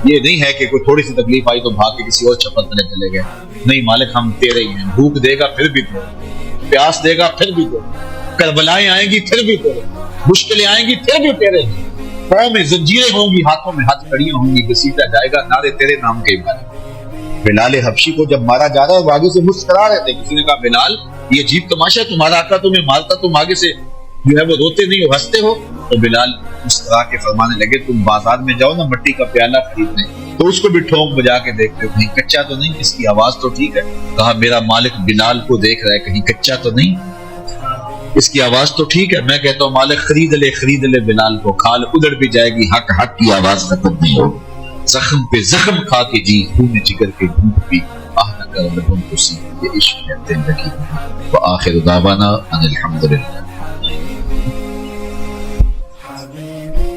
یہ نہیں ہے کہ کوئی تھوڑی سی تکلیف آئی تو بھاگ کے کسی اور چھپر تلے چلے گئے، نہیں، مالک ہم تیرے ہی ہیں، بھوک دے گا پھر بھی تیرے، پیاس دے گا پھر بھی تیرے، کربلائیں آئیں گی پھر بھی تیرے، مشکلیں آئیں گی پھر بھی تیرے، پاؤں میں زنجیریں ہوں گی، ہاتھوں میں ہاتھ کڑیاں ہوں گی، گھسیٹا جائے گا نعرے تیرے نام کے بارے۔ بلال حبشی کو جب مارا جا رہا ہے وہ آگے سے مسکرا رہے تھے، کسی نے کہا بلال یہ عجیب تماشا ہے، تمہارا آقا تمہیں مارتا، تم آگے سے جو ہے وہ روتے نہیں ہو، ہنستے ہو؟ تو بلال مسکرا کے فرمانے لگے تم بازار میں جاؤ نا مٹی کا پیالہ خریدنے، تو اس کو بھی ٹھونک بجا کے دیکھتے ہو کہیں کچا تو نہیں، اس کی آواز تو ٹھیک ہے؟ کہا میرا مالک بلال کو دیکھ رہا ہے کہیں کچا تو نہیں، اس کی آواز تو ٹھیک ہے؟ میں کہتا ہوں مالک خرید لے بلال کو، کھال ادھر بھی جائے گی، حق حق کی آواز ختم نہیں ہو، زخم پہ زخم کھا کے جی، خون جگر کے گھونٹ پی، آہ نہ کر لبوں کو سی، یہ عشق ہے زندگی۔ وآخر دعوانا ان الحمدللہ۔